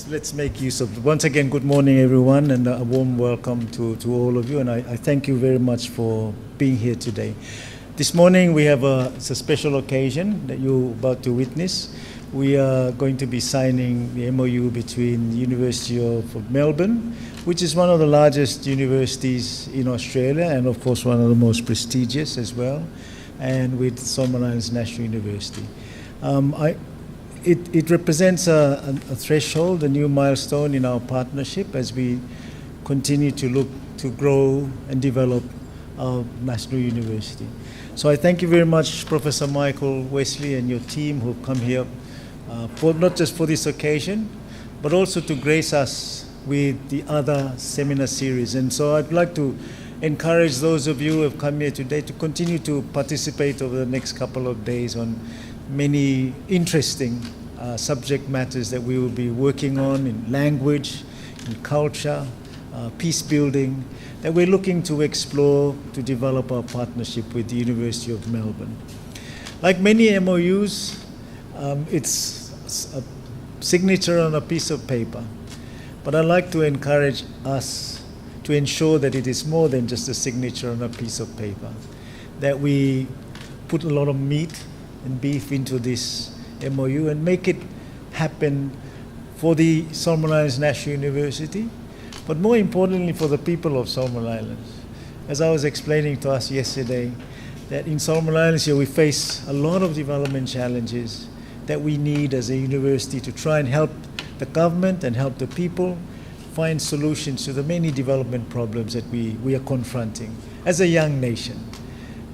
Let's make use of it. Once again, good morning, everyone, and a warm welcome to all of you. And I thank you very much for being here today. This morning, we have it's a special occasion that you're about to witness. We are going to be signing the MOU between the University of Melbourne, which is one of the largest universities in Australia, and of course one of the most prestigious as well, and with Solomon Islands National University. It represents a threshold, a new milestone in our partnership as we continue to look to grow and develop our national university. So I thank you very much, Professor Michael Wesley and your team who've come here for not just for this occasion, but also to grace us with the other seminar series. And so I'd like to encourage those of you who have come here today to continue to participate over the next couple of days on many interesting subject matters that we will be working on in language, in culture, peace building, that we're looking to explore to develop our partnership with the University of Melbourne. Like many MOUs, it's a signature on a piece of paper, but I'd like to encourage us to ensure that it is more than just a signature on a piece of paper, that we put a lot of meat and beef into this MOU and make it happen for the Solomon Islands National University, but more importantly for the people of Solomon Islands. As I was explaining to us yesterday, that in Solomon Islands here we face a lot of development challenges that we need as a university to try and help the government and help the people find solutions to the many development problems that we are confronting as a young nation.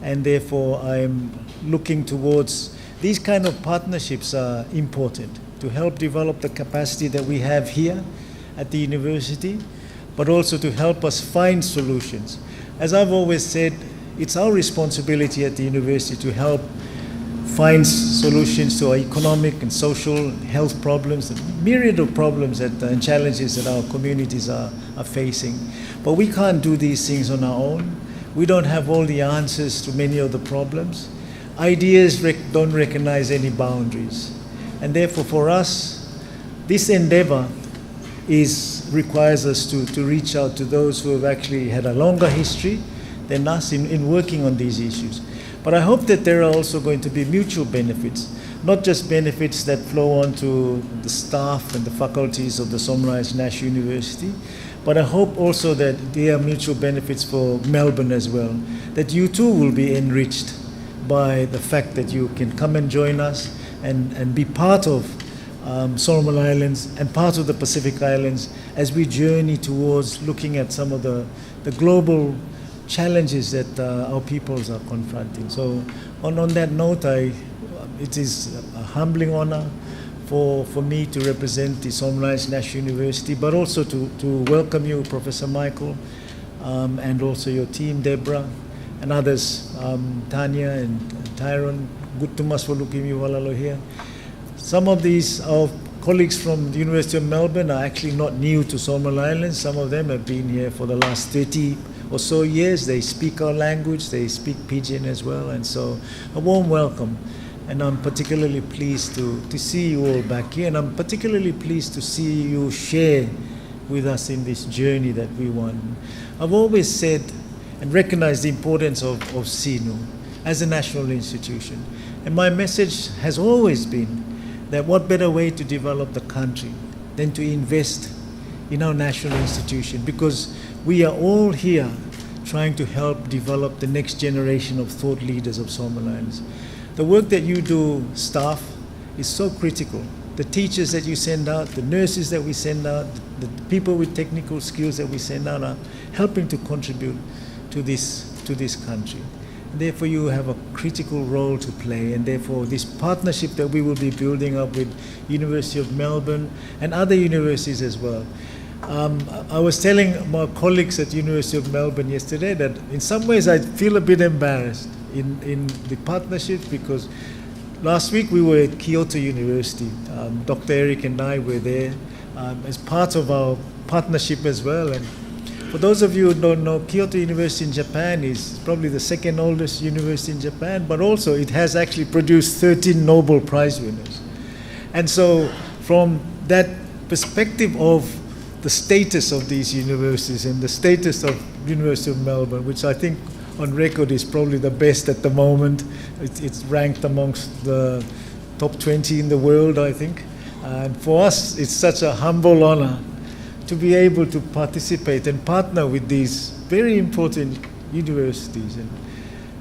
And therefore I'm looking towards these kind of partnerships are important to help develop the capacity that we have here at the university, but also to help us find solutions. As I've always said, it's our responsibility at the university to help find solutions to our economic and social and health problems, the myriad of problems and challenges that our communities are facing. But we can't do these things on our own. We don't have all the answers to many of the problems. Ideas don't recognize any boundaries. And therefore for us, this endeavor requires us to reach out to those who have actually had a longer history than us in working on these issues. But I hope that there are also going to be mutual benefits, not just benefits that flow on to the staff and the faculties of the Solomon Islands National University, but I hope also that there are mutual benefits for Melbourne as well, that you too will be enriched by the fact that you can come and join us and be part of Solomon Islands and part of the Pacific Islands as we journey towards looking at some of the global challenges that our peoples are confronting. So on that note, it is a humbling honor for me to represent the Solomon Islands National University, but also to welcome you, Professor Michael, and also your team, Deborah, and others, Tanya and Tyrone. Good to mas for looking you walalo here. Some of these our colleagues from the University of Melbourne are actually not new to Solomon Islands. Some of them have been here for the last 30 or so years. They speak our language, they speak Pidgin as well, and so a warm welcome. And I'm particularly pleased to see you all back here, and I'm particularly pleased to see you share with us in this journey that we want. I've always said and recognized the importance of SINU as a national institution. And my message has always been that what better way to develop the country than to invest in our national institution, because we are all here trying to help develop the next generation of thought leaders of Solomon Islands. The work that you do, staff, is so critical. The teachers that you send out, the nurses that we send out, the people with technical skills that we send out are helping to contribute to this country. Therefore, you have a critical role to play, and therefore this partnership that we will be building up with University of Melbourne and other universities as well. I was telling my colleagues at University of Melbourne yesterday that in some ways I feel a bit embarrassed in the partnership, because last week we were at Kyoto University. Dr. Eric and I were there as part of our partnership as well. And for those of you who don't know, Kyoto University in Japan is probably the second oldest university in Japan, but also it has actually produced 13 Nobel Prize winners. And so from that perspective of the status of these universities and the status of University of Melbourne, which I think on record is probably the best at the moment. It's ranked amongst the top 20 in the world, I think. And for us, it's such a humble honor to be able to participate and partner with these very important universities. And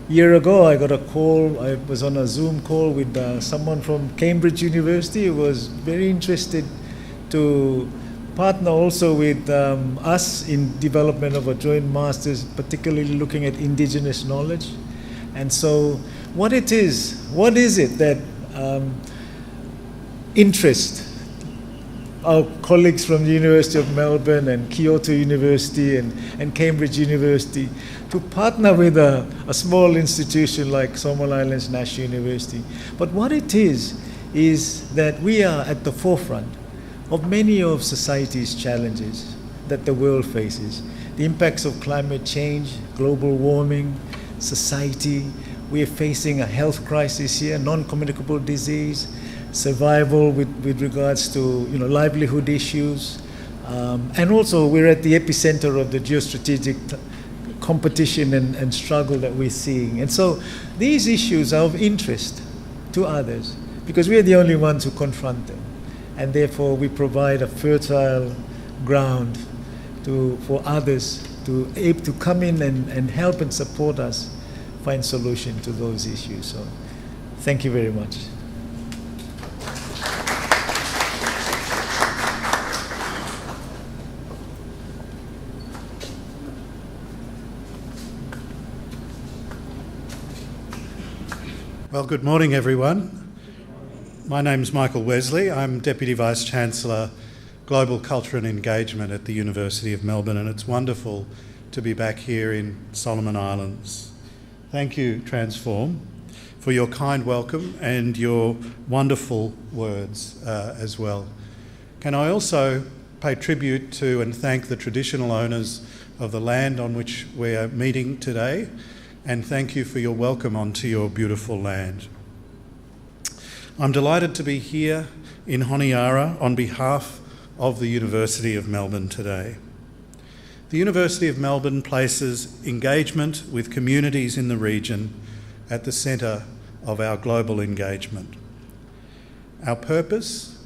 a year ago, I got a call. I was on a Zoom call with someone from Cambridge University who was very interested to partner also with us in development of a joint master's, particularly looking at indigenous knowledge. And so what is it that interests our colleagues from the University of Melbourne and Kyoto University and Cambridge University to partner with a small institution like Solomon Islands National University? But what it is that we are at the forefront of many of society's challenges that the world faces. The impacts of climate change, global warming, society. We are facing a health crisis here, non-communicable disease, survival with regards to livelihood issues, and also we're at the epicenter of the geostrategic competition and struggle that we're seeing. And so these issues are of interest to others because we're the only ones who confront them, and therefore we provide a fertile ground for others to come in and help and support us find solution to those issues. So thank you very much. Well, good morning, everyone. My name's Michael Wesley. I'm Deputy Vice-Chancellor, Global Culture and Engagement at the University of Melbourne, and it's wonderful to be back here in Solomon Islands. Thank you, Transform, for your kind welcome and your wonderful words as well. Can I also pay tribute to and thank the traditional owners of the land on which we are meeting today, and thank you for your welcome onto your beautiful land. I'm delighted to be here in Honiara on behalf of the University of Melbourne today. The University of Melbourne places engagement with communities in the region at the centre of our global engagement. Our purpose?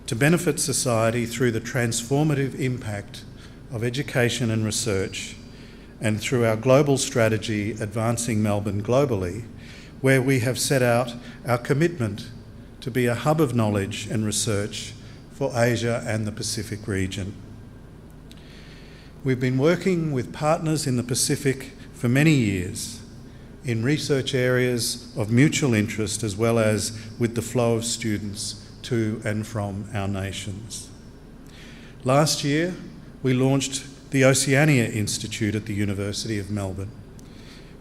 To benefit society through the transformative impact of education and research, and through our global strategy, Advancing Melbourne Globally, where we have set out our commitment to be a hub of knowledge and research for Asia and the Pacific region. We've been working with partners in the Pacific for many years in research areas of mutual interest, as well as with the flow of students to and from our nations. Last year, we launched the Oceania Institute at the University of Melbourne,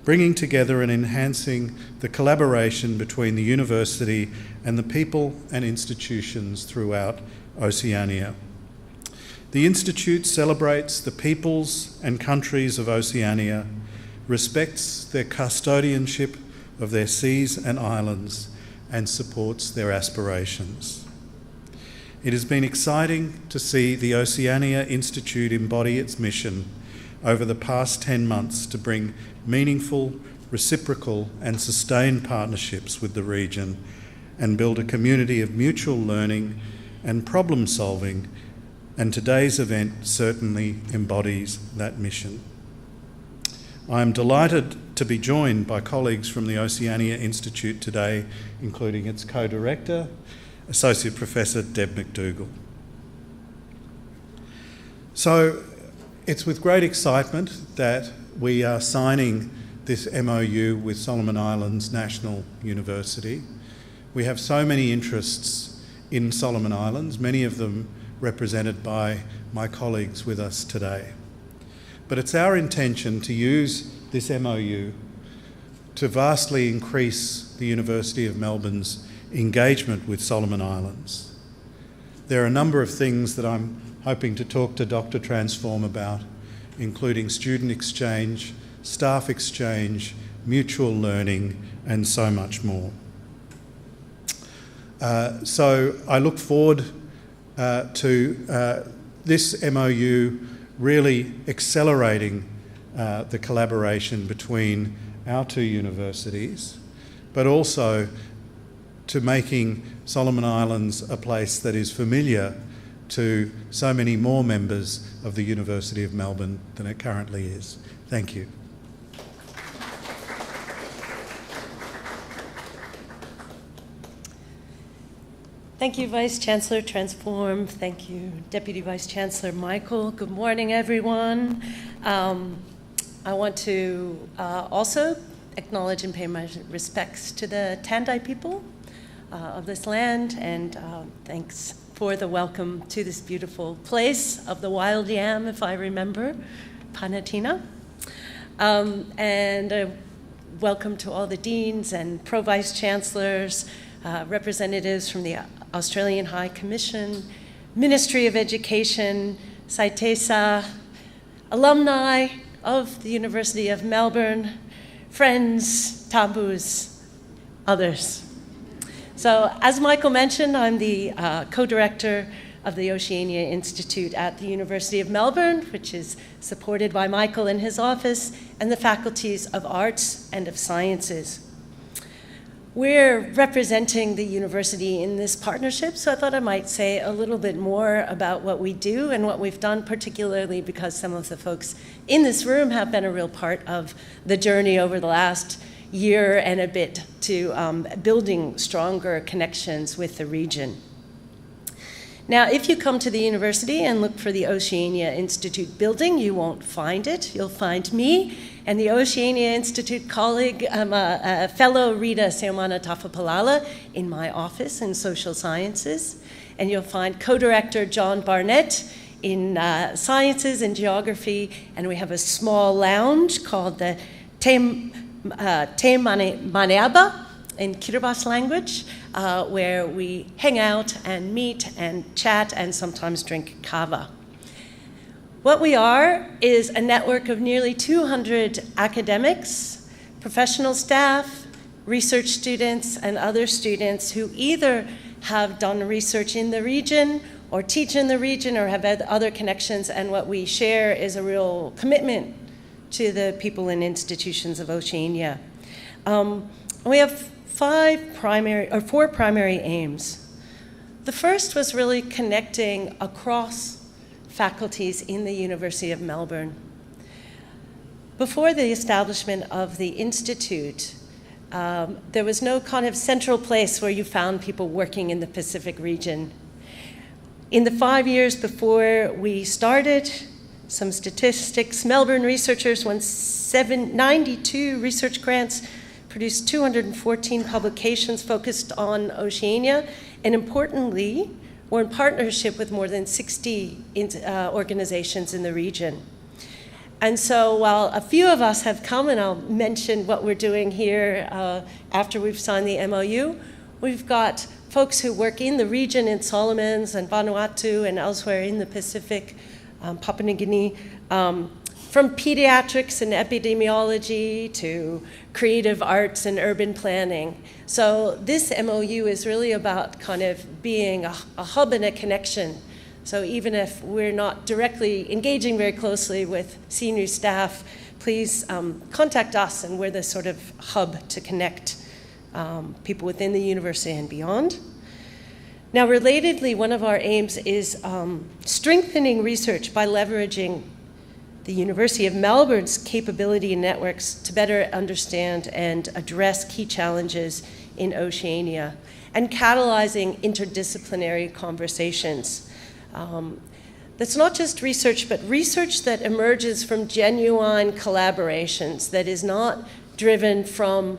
bringing together and enhancing the collaboration between the university and the people and institutions throughout Oceania. The Institute celebrates the peoples and countries of Oceania, respects their custodianship of their seas and islands, and supports their aspirations. It has been exciting to see the Oceania Institute embody its mission over the past 10 months to bring meaningful, reciprocal and sustained partnerships with the region and build a community of mutual learning and problem solving, and today's event certainly embodies that mission. I am delighted to be joined by colleagues from the Oceania Institute today, including its co-director, Associate Professor Deb McDougall. So it's with great excitement that we are signing this MOU with Solomon Islands National University. We have so many interests in Solomon Islands, many of them represented by my colleagues with us today. But it's our intention to use this MOU to vastly increase the University of Melbourne's engagement with Solomon Islands. There are a number of things that I'm hoping to talk to Dr. Transform about, including student exchange, staff exchange, mutual learning, and so much more. So I look forward to this MOU really accelerating the collaboration between our two universities, but also to making Solomon Islands a place that is familiar to so many more members of the University of Melbourne than it currently is. Thank you. Thank you, Vice Chancellor Transform. Thank you, Deputy Vice Chancellor Michael. Good morning, everyone. I want to also acknowledge and pay my respects to the Tandai people of this land, and thanks for the welcome to this beautiful place of the wild yam, if I remember, Panatina. And welcome to all the deans and pro-vice chancellors, representatives from the Australian High Commission, Ministry of Education, SITESA, alumni of the University of Melbourne, friends, tabus, others. So as Michael mentioned, I'm the co-director of the Oceania Institute at the University of Melbourne, which is supported by Michael in his office, and the faculties of Arts and of Sciences. We're representing the university in this partnership, so I thought I might say a little bit more about what we do and what we've done, particularly because some of the folks in this room have been a real part of the journey over the last year and a bit to building stronger connections with the region. Now, if you come to the university and look for the Oceania Institute building, you won't find it. You'll find me and the Oceania Institute colleague, fellow Rita Seomana Tafapalala in my office in social sciences. And you'll find co-director John Barnett in sciences and geography. And we have a small lounge called the Te Maneaba in Kiribati language, where we hang out and meet and chat and sometimes drink kava. What we are is a network of nearly 200 academics, professional staff, research students, and other students who either have done research in the region or teach in the region or have had other connections, and what we share is a real commitment to the people and institutions of Oceania. We have four primary aims. The first was really connecting across faculties in the University of Melbourne. Before the establishment of the Institute, there was no kind of central place where you found people working in the Pacific region. In the 5 years before we started, some statistics, Melbourne researchers won 92 research grants, produced 214 publications focused on Oceania, and importantly, we're in partnership with more than 60 organizations in the region. And so while a few of us have come, and I'll mention what we're doing here after we've signed the MOU, we've got folks who work in the region in Solomons and Vanuatu and elsewhere in the Pacific, Papua New Guinea, from pediatrics and epidemiology to creative arts and urban planning. So this MOU is really about kind of being a hub and a connection. So even if we're not directly engaging very closely with SINU staff, please contact us, and we're the sort of hub to connect people within the university and beyond. Now, relatedly, one of our aims is strengthening research by leveraging the University of Melbourne's capability and networks to better understand and address key challenges in Oceania and catalyzing interdisciplinary conversations. That's not just research, but research that emerges from genuine collaborations, that is not driven from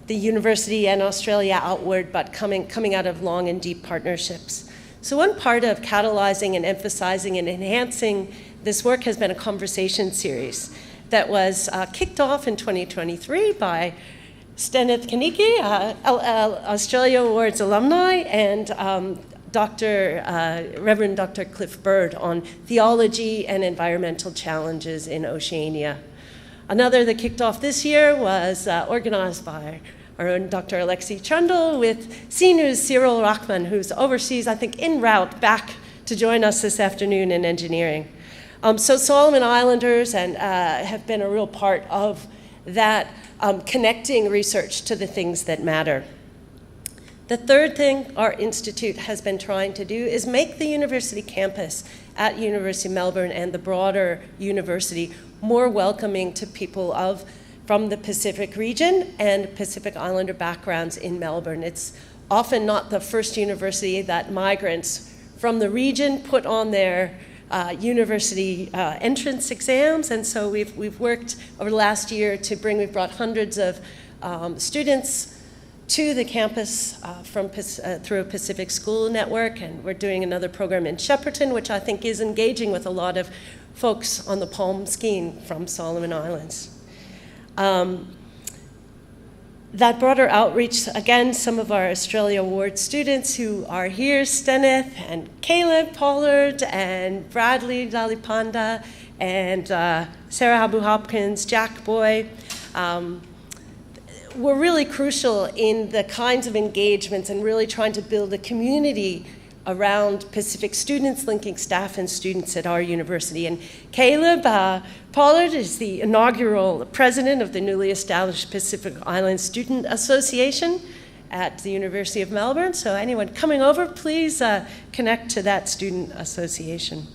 the university and Australia outward, but coming out of long and deep partnerships. So one part of catalyzing and emphasizing and enhancing this work has been a conversation series that was kicked off in 2023 by Steneth Kaniki, Australia Awards alumni, and Reverend Dr. Cliff Bird on theology and environmental challenges in Oceania. Another that kicked off this year was organized by our own Dr. Alexi Chundal with SINU's Cyril Rachman, who's overseas, I think, en route back to join us this afternoon in engineering. So Solomon Islanders have been a real part of that connecting research to the things that matter. The third thing our institute has been trying to do is make the university campus at University of Melbourne and the broader university more welcoming to people from the Pacific region and Pacific Islander backgrounds in Melbourne. It's often not the first university that migrants from the region put on their university entrance exams, and so we've worked over the last year we've brought hundreds of students to the campus through a Pacific School Network, and we're doing another program in Shepparton, which I think is engaging with a lot of folks on the Palm Skiing from Solomon Islands. That broader outreach, again, some of our Australia Award students who are here, Steneth and Caleb Pollard and Bradley Lalipanda and Sarah Habu Hopkins, Jack Boy, were really crucial in the kinds of engagements and really trying to build a community around Pacific students, linking staff and students at our university. And Caleb Pollard is the inaugural president of the newly established Pacific Island Student Association at the University of Melbourne. So anyone coming over, please connect to that student association.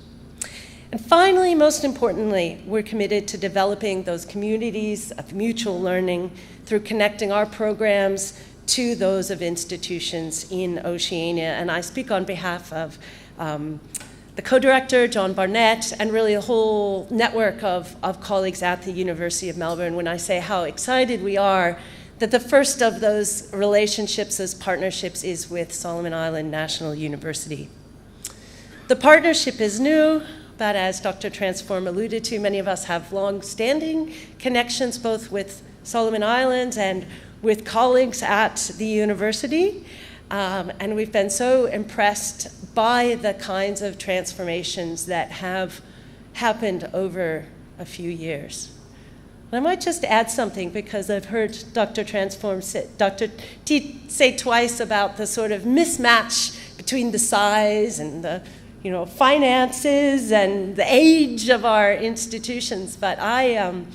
And finally, most importantly, we're committed to developing those communities of mutual learning through connecting our programs to those of institutions in Oceania. And I speak on behalf of the co-director, John Barnett, and really a whole network of colleagues at the University of Melbourne when I say how excited we are that the first of those relationships, those partnerships, is with Solomon Island National University. The partnership is new, but as Dr. Transform alluded to, many of us have long-standing connections both with Solomon Islands and with colleagues at the university, and we've been so impressed by the kinds of transformations that have happened over a few years. And I might just add something because I've heard Dr. T say twice about the sort of mismatch between the size and the finances and the age of our institutions, but I am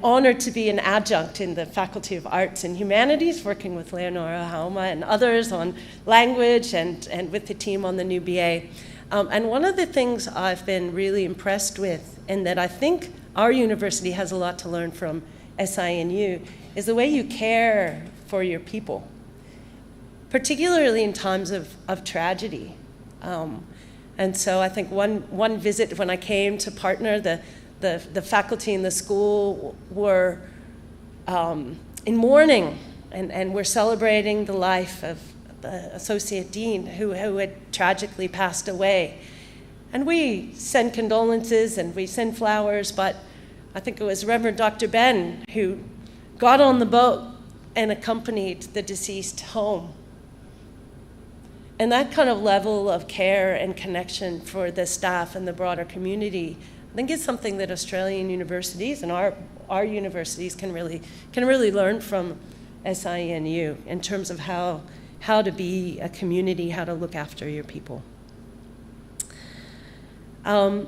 honored to be an adjunct in the Faculty of Arts and Humanities, working with Leonora Hauma and others on language and with the team on the new BA. And one of the things I've been really impressed with, and that I think our university has a lot to learn from SINU, is the way you care for your people, particularly in times of tragedy. And so I think one visit when I came to partner, the faculty in the school were in mourning, and we're celebrating the life of the associate dean who had tragically passed away. And we send condolences and we send flowers, but I think it was Reverend Dr. Ben who got on the boat and accompanied the deceased home. And that kind of level of care and connection for the staff and the broader community, I think is something that Australian universities and our universities can really learn from SINU in terms of how to be a community, how to look after your people. The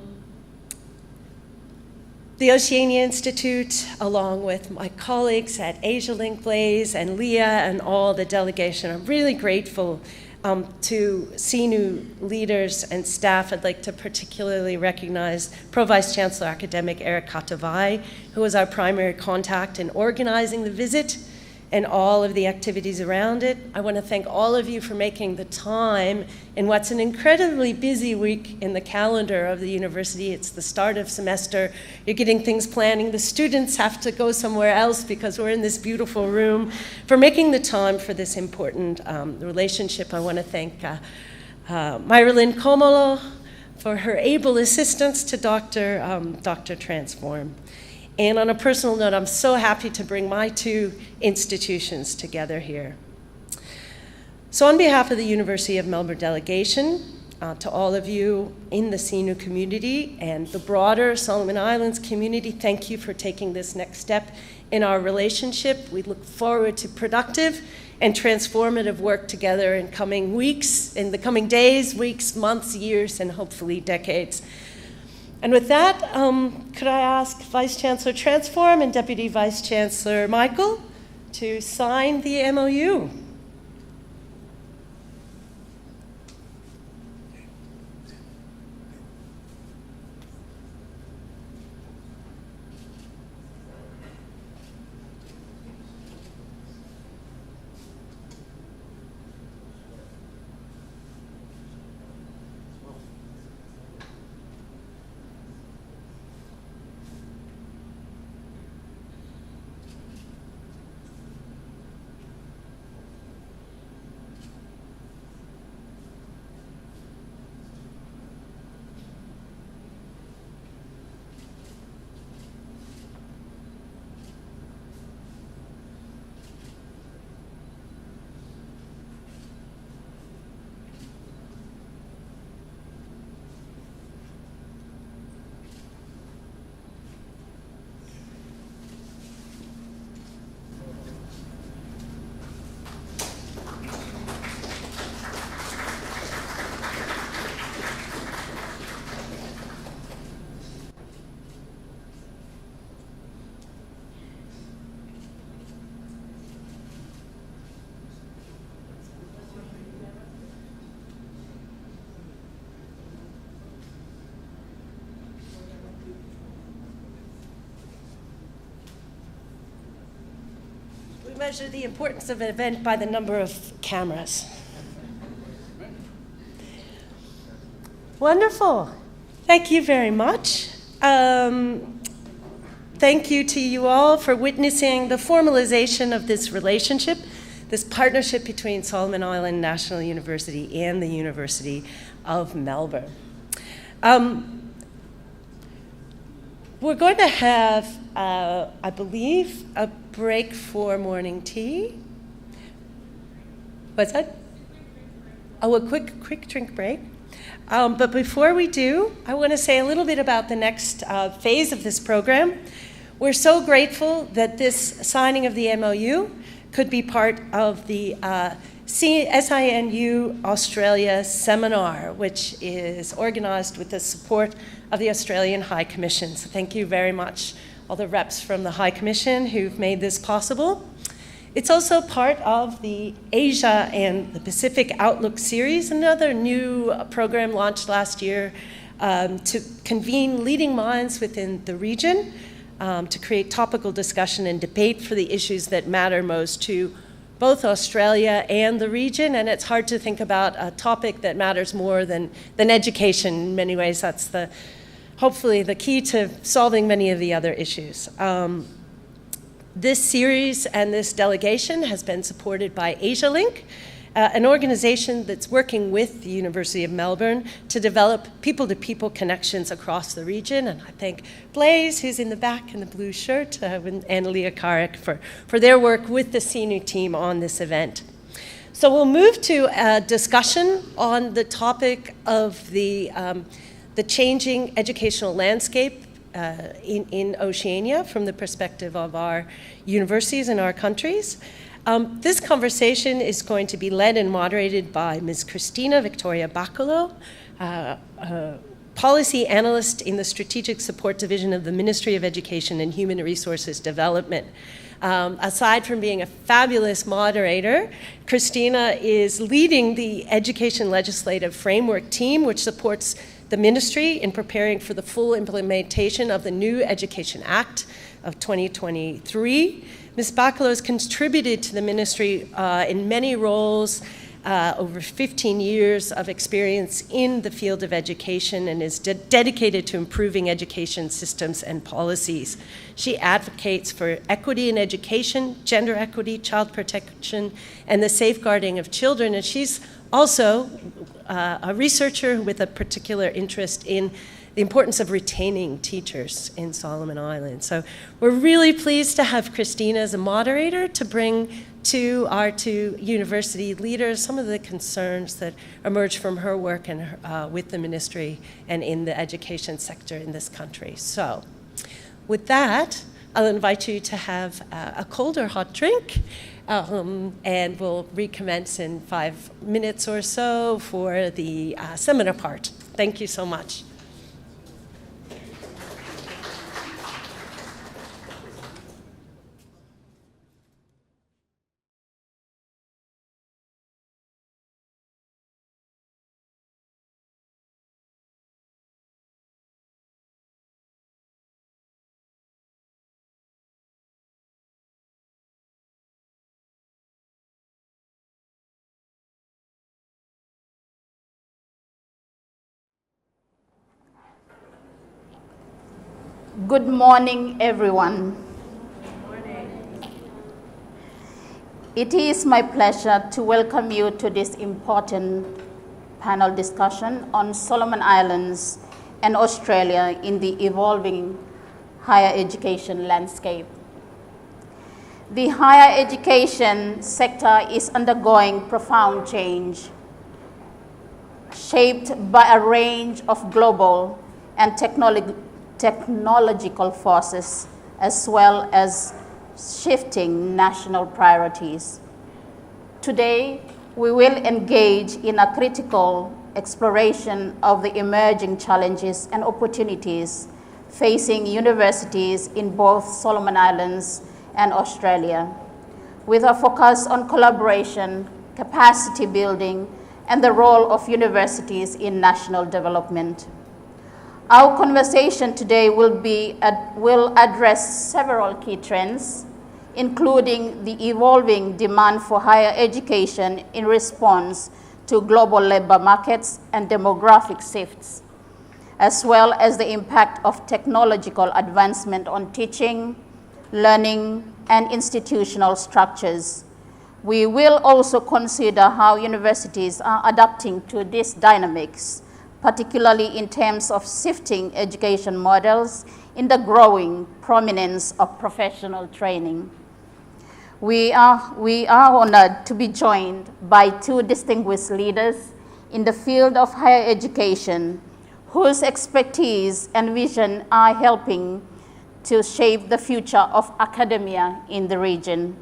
Oceania Institute, along with my colleagues at Asialink, Blaze, and Leah, and all the delegation, I'm really grateful to SINU leaders and staff. I'd like to particularly recognize Pro Vice Chancellor Academic Eric Katavai, who was our primary contact in organizing the visit and all of the activities around it. I want to thank all of you for making the time in what's an incredibly busy week in the calendar of the university. It's the start of semester. You're getting things planning. The students have to go somewhere else because we're in this beautiful room. For making the time for this important relationship, I want to thank Myralyn Komolo for her able assistance to Dr. Transform. And on a personal note, I'm so happy to bring my two institutions together here. So on behalf of the University of Melbourne delegation, to all of you in the SINU community and the broader Solomon Islands community, thank you for taking this next step in our relationship. We look forward to productive and transformative work together in coming weeks, in the coming days, weeks, months, years, and hopefully decades. And with that, could I ask Vice Chancellor Transform and Deputy Vice Chancellor Michael to sign the MOU? Measure the importance of an event by the number of cameras. Wonderful. Thank you very much. Thank you to you all for witnessing the formalization of this relationship, this partnership between Solomon Island National University and the University of Melbourne. We're going to have, I believe, a break for morning tea. What's that? Oh, a quick drink break. But before we do, I want to say a little bit about the next phase of this program. We're so grateful that this signing of the MOU could be part of the SINU Australia seminar, which is organized with the support of the Australian High Commission. So thank you very much, all the reps from the High Commission who've made this possible. It's also part of the Asia and the Pacific Outlook series, another new program launched last year to convene leading minds within the region, to create topical discussion and debate for the issues that matter most to both Australia and the region. And it's hard to think about a topic that matters more than education. In many ways, that's hopefully the key to solving many of the other issues. This series and this delegation has been supported by Asialink, an organization that's working with the University of Melbourne to develop people-to-people connections across the region. And I thank Blaze, who's in the back in the blue shirt, and Analyst for their work with the SINU team on this event. So we'll move to a discussion on the topic of the changing educational landscape in Oceania from the perspective of our universities and our countries. This conversation is going to be led and moderated by Ms. Christina Bakolo, Policy Analyst in the Strategic Support Division of the Ministry of Education and Human Resources Development. Aside from being a fabulous moderator, Christina is leading the Education Legislative Framework team, which supports the ministry in preparing for the full implementation of the new Education Act of 2023. Ms. Bakolo has contributed to the ministry in many roles, over 15 years of experience in the field of education, and is dedicated to improving education systems and policies. She advocates for equity in education, gender equity, child protection, and the safeguarding of children, and she's also a researcher with a particular interest in the importance of retaining teachers in Solomon Islands. So we're really pleased to have Christina as a moderator to bring to our two university leaders some of the concerns that emerge from her work and with the ministry and in the education sector in this country. So with that, I'll invite you to have a cold or hot drink. and we'll recommence in 5 minutes or so for the seminar part. Thank you so much. Good morning, everyone. Good morning. It is my pleasure to welcome you to this important panel discussion on Solomon Islands and Australia in the evolving higher education landscape. The higher education sector is undergoing profound change, shaped by a range of global and technological forces, as well as shifting national priorities. Today, we will engage in a critical exploration of the emerging challenges and opportunities facing universities in both Solomon Islands and Australia, with a focus on collaboration, capacity building, and the role of universities in national development. Our conversation today will address several key trends, including the evolving demand for higher education in response to global labor markets and demographic shifts, as well as the impact of technological advancement on teaching, learning, and institutional structures. We will also consider how universities are adapting to these dynamics, particularly in terms of shifting education models in the growing prominence of professional training. We are honored to be joined by two distinguished leaders in the field of higher education, whose expertise and vision are helping to shape the future of academia in the region.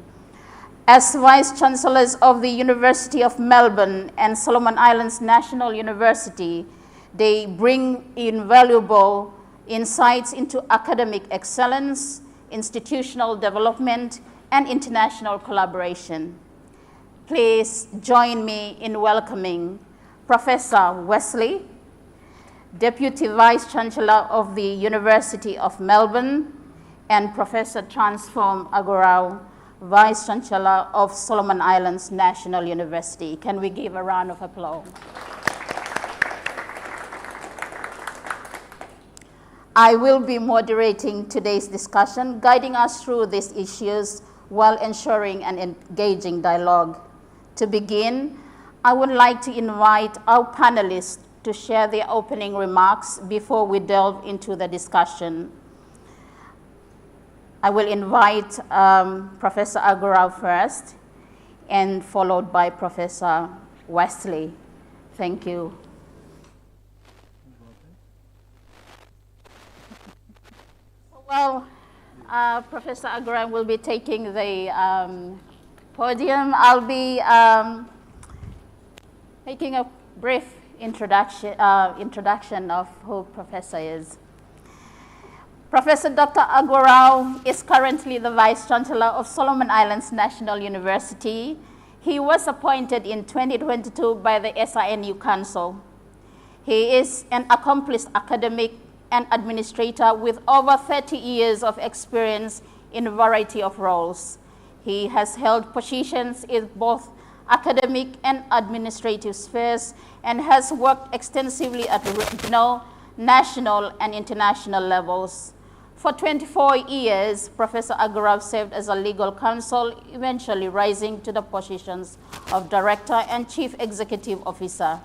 As Vice Chancellors of the University of Melbourne and Solomon Islands National University, they bring invaluable insights into academic excellence, institutional development, and international collaboration. Please join me in welcoming Professor Wesley, Deputy Vice Chancellor of the University of Melbourne, and Professor Transform Aqorau, Vice Chancellor of Solomon Islands National University. Can we give a round of applause? I will be moderating today's discussion, guiding us through these issues while ensuring an engaging dialogue. To begin, I would like to invite our panelists to share their opening remarks before we delve into the discussion. I will invite Professor Aqorau first, and followed by Professor Wesley. Thank you. Well, Professor Aqorau will be taking the podium. I'll be making a brief introduction of who Professor is. Professor Dr. Aqorau is currently the Vice Chancellor of Solomon Islands National University. He was appointed in 2022 by the SINU Council. He is an accomplished academic and administrator with over 30 years of experience in a variety of roles. He has held positions in both academic and administrative spheres and has worked extensively at regional, national, and international levels. For 24 years, Professor Aqorau served as a legal counsel, eventually rising to the positions of Director and Chief Executive Officer.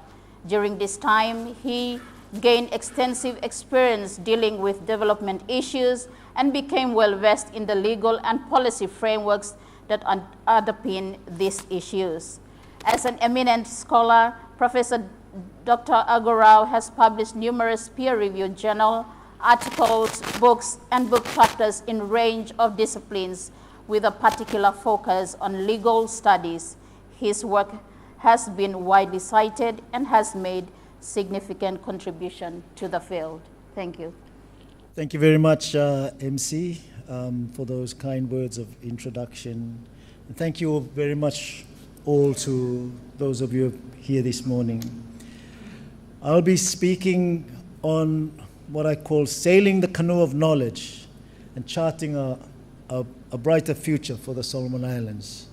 During this time, he gained extensive experience dealing with development issues and became well-versed in the legal and policy frameworks that underpin these issues. As an eminent scholar, Professor Dr. Aqorau has published numerous peer-reviewed journal articles, books, and book chapters in a range of disciplines, with a particular focus on legal studies. His work has been widely cited and has made significant contribution to the field. Thank you. Thank you very much, MC, for those kind words of introduction. And thank you very much all to those of you here this morning. I'll be speaking on what I call sailing the canoe of knowledge and charting a brighter future for the Solomon Islands.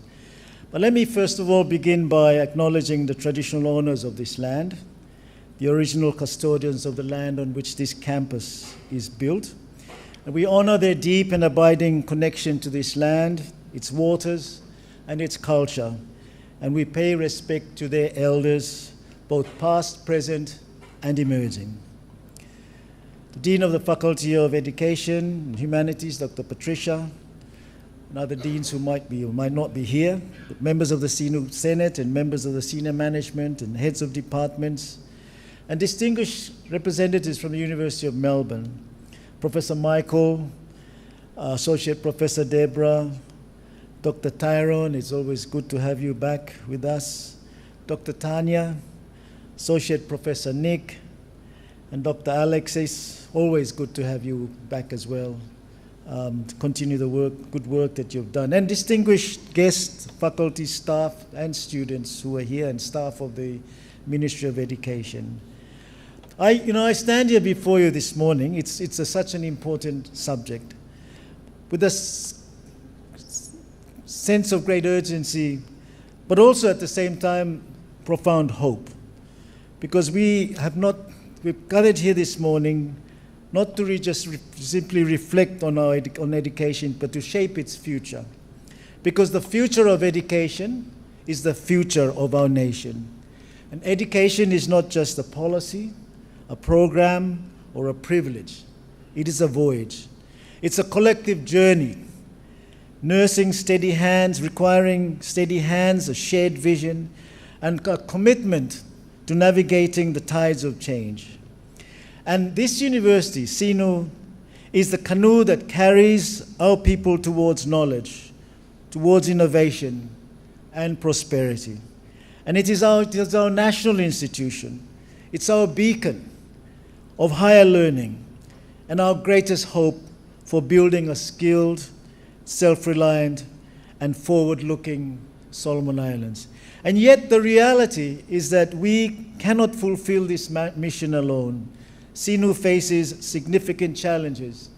But let me first of all begin by acknowledging the traditional owners of this land, the original custodians of the land on which this campus is built. And we honor their deep and abiding connection to this land, its waters, and its culture. And we pay respect to their elders, both past, present, and emerging. The Dean of the Faculty of Education and Humanities, Dr. Patricia, and other deans who might be or might not be here, members of the SINU Senate and members of the senior management and heads of departments, and distinguished representatives from the University of Melbourne, Professor Michael, Associate Professor Deborah, Dr. Tyrone, it's always good to have you back with us, Dr. Tanya, Associate Professor Nick, and Dr. Alexis, always good to have you back as well, to continue the good work that you've done. And distinguished guests, faculty, staff, and students who are here, and staff of the Ministry of Education. I stand here before you this morning. It's such an important subject, with a sense of great urgency, but also at the same time, profound hope. Because we've gathered here this morning not to simply reflect on education, but to shape its future. Because the future of education is the future of our nation. And education is not just a policy, a program, or a privilege. It is a voyage. It's a collective journey, nursing steady hands, requiring steady hands, a shared vision, and a commitment to navigating the tides of change. And this university, SINU, is the canoe that carries our people towards knowledge, towards innovation and prosperity. And it is our national institution. It's our beacon of higher learning and our greatest hope for building a skilled, self-reliant, and forward-looking Solomon Islands. And yet the reality is that we cannot fulfill this mission alone. SINU faces significant challenges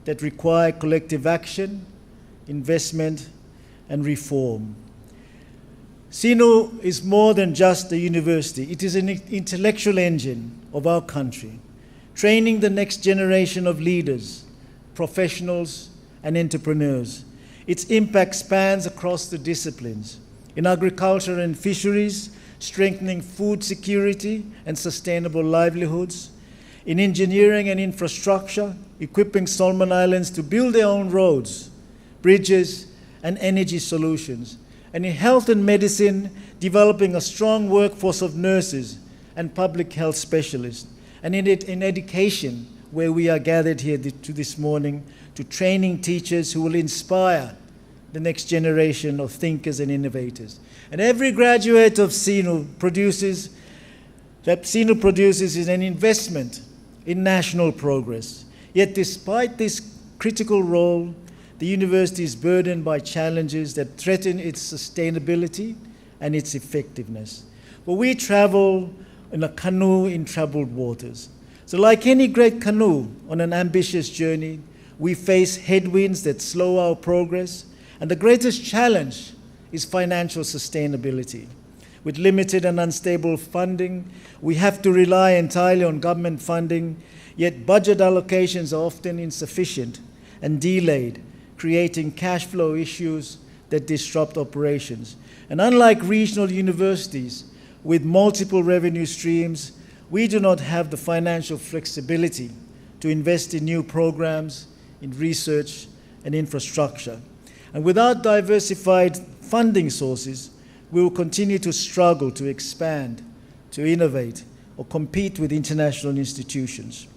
that require collective action, investment, and reform. SINU is more than just a university. It is an intellectual engine of our country, training the next generation of leaders, professionals, and entrepreneurs. Its impact spans across the disciplines. In agriculture and fisheries, strengthening food security and sustainable livelihoods. In engineering and infrastructure, equipping Solomon Islands to build their own roads, bridges, and energy solutions. And in health and medicine, developing a strong workforce of nurses and public health specialists. And in education, where we are gathered here this morning, to training teachers who will inspire the next generation of thinkers and innovators. And every graduate of SINU produces is an investment in national progress. Yet despite this critical role, the university is burdened by challenges that threaten its sustainability and its effectiveness. But we travel in a canoe in troubled waters. So like any great canoe on an ambitious journey, we face headwinds that slow our progress, and the greatest challenge is financial sustainability. With limited and unstable funding, we have to rely entirely on government funding, yet budget allocations are often insufficient and delayed, creating cash flow issues that disrupt operations. And unlike regional universities with multiple revenue streams, we do not have the financial flexibility to invest in new programs, in research and infrastructure. And without diversified funding sources, we will continue to struggle to expand, to innovate, or compete with international institutions.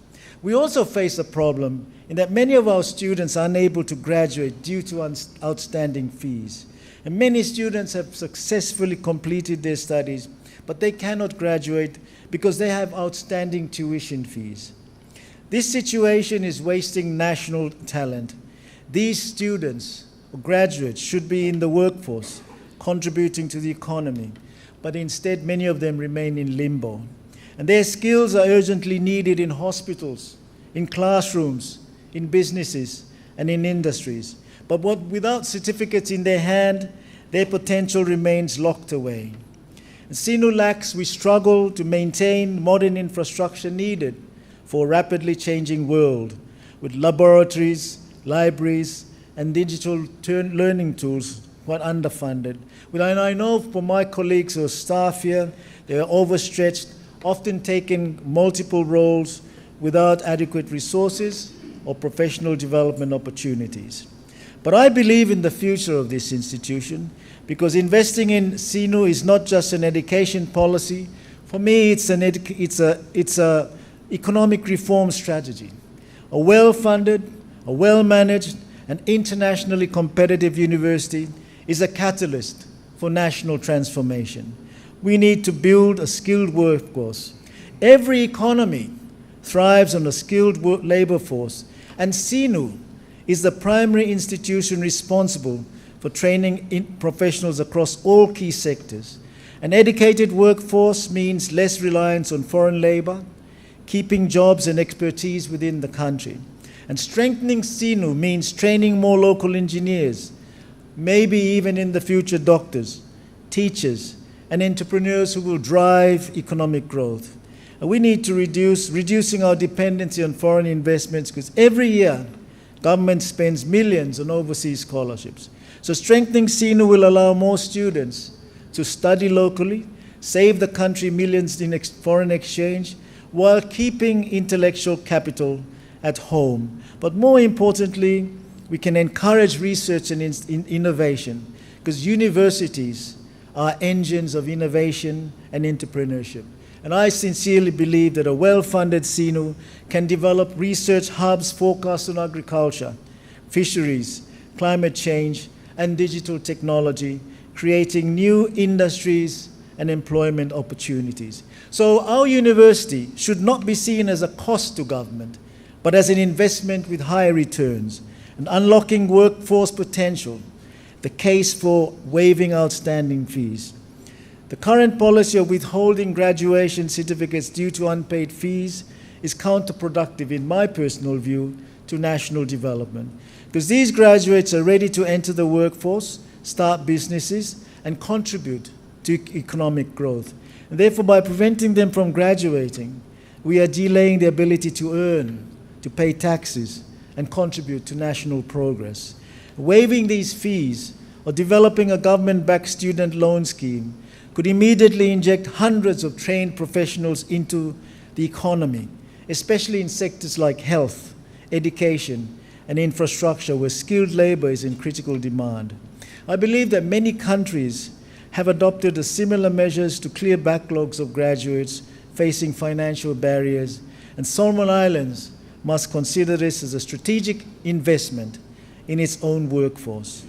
We also face a problem in that many of our students are unable to graduate due to outstanding fees. And many students have successfully completed their studies, but they cannot graduate because they have outstanding tuition fees. This situation is wasting national talent. These students or graduates should be in the workforce, contributing to the economy, but instead many of them remain in limbo. And their skills are urgently needed in hospitals, in classrooms, in businesses, and in industries. But without certificates in their hand, their potential remains locked away. And SINU lacks, we struggle to maintain modern infrastructure needed for a rapidly changing world, with laboratories, libraries, and digital learning tools quite underfunded. And I know from my colleagues or staff here, they are overstretched, often taking multiple roles without adequate resources or professional development opportunities. But I believe in the future of this institution because investing in SINU is not just an education policy. For me, it's an economic reform strategy. A well-funded, a well-managed, and internationally competitive university is a catalyst for national transformation. We need to build a skilled workforce. Every economy thrives on a skilled labor force, and SINU is the primary institution responsible for training professionals across all key sectors. An educated workforce means less reliance on foreign labor, keeping jobs and expertise within the country. And strengthening SINU means training more local engineers, maybe even in the future doctors, teachers, and entrepreneurs who will drive economic growth. And we need to reducing our dependency on foreign investments because every year government spends millions on overseas scholarships. So strengthening SINU will allow more students to study locally, save the country millions in foreign exchange, while keeping intellectual capital at home. But more importantly, we can encourage research and innovation because universities are engines of innovation and entrepreneurship. And I sincerely believe that a well-funded SINU can develop research hubs focused on agriculture, fisheries, climate change, and digital technology, creating new industries and employment opportunities. So our university should not be seen as a cost to government, but as an investment with high returns and unlocking workforce potential, the case for waiving outstanding fees. The current policy of withholding graduation certificates due to unpaid fees is counterproductive, in my personal view, to national development. Because these graduates are ready to enter the workforce, start businesses, and contribute to economic growth. And therefore, by preventing them from graduating, we are delaying their ability to earn, to pay taxes, and contribute to national progress. Waiving these fees or developing a government-backed student loan scheme could immediately inject hundreds of trained professionals into the economy, especially in sectors like health, education, and infrastructure where skilled labor is in critical demand. I believe that many countries have adopted similar measures to clear backlogs of graduates facing financial barriers, and Solomon Islands must consider this as a strategic investment in its own workforce.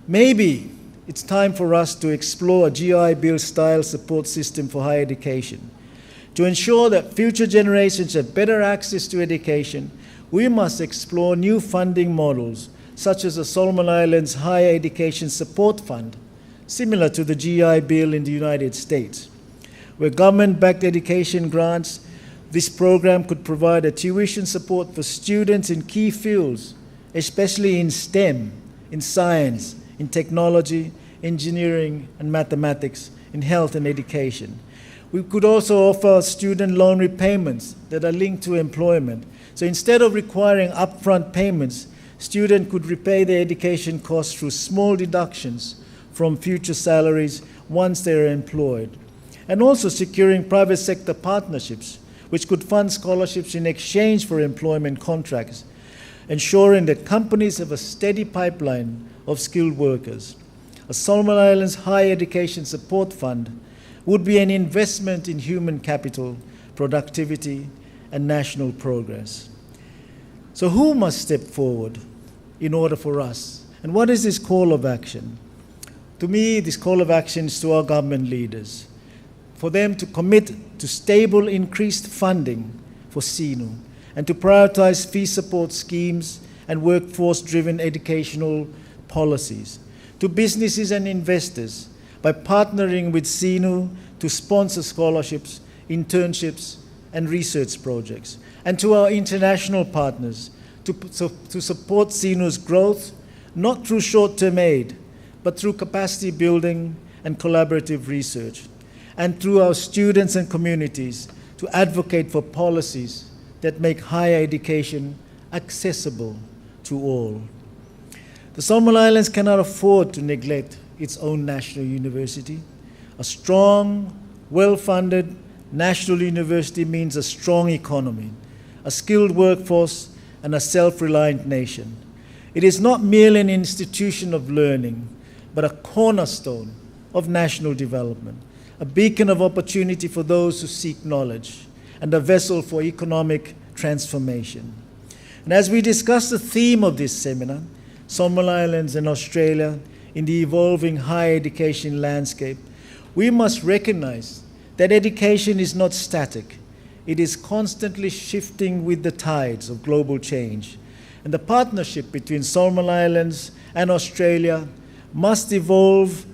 Maybe it's time for us to explore a GI Bill-style support system for higher education. To ensure that future generations have better access to education, we must explore new funding models, such as the Solomon Islands Higher Education Support Fund, similar to the GI Bill in the United States. Where government-backed education grants, this program could provide a tuition support for students in key fields, especially in STEM, in science, in technology, engineering, and mathematics, in health and education. We could also offer student loan repayments that are linked to employment. So instead of requiring upfront payments, students could repay their education costs through small deductions from future salaries once they are employed. And also securing private sector partnerships, which could fund scholarships in exchange for employment contracts, ensuring that companies have a steady pipeline of skilled workers. A Solomon Islands Higher Education Support Fund would be an investment in human capital, productivity, and national progress. So who must step forward in order for us? And what is this call of action? To me, this call of action is to our government leaders, for them to commit to stable, increased funding for SINU and to prioritize fee support schemes and workforce-driven educational policies. To businesses and investors, by partnering with SINU to sponsor scholarships, internships, and research projects. And to our international partners, to support SINU's growth, not through short-term aid, but through capacity building and collaborative research. And through our students and communities, to advocate for policies that make higher education accessible to all. The Solomon Islands cannot afford to neglect its own national university. A strong, well-funded national university means a strong economy, a skilled workforce, and a self-reliant nation. It is not merely an institution of learning, but a cornerstone of national development, a beacon of opportunity for those who seek knowledge, and a vessel for economic transformation. And as we discuss the theme of this seminar, Solomon Islands and Australia in the evolving higher education landscape, we must recognize that education is not static. It is constantly shifting with the tides of global change. And the partnership between Solomon Islands and Australia must evolve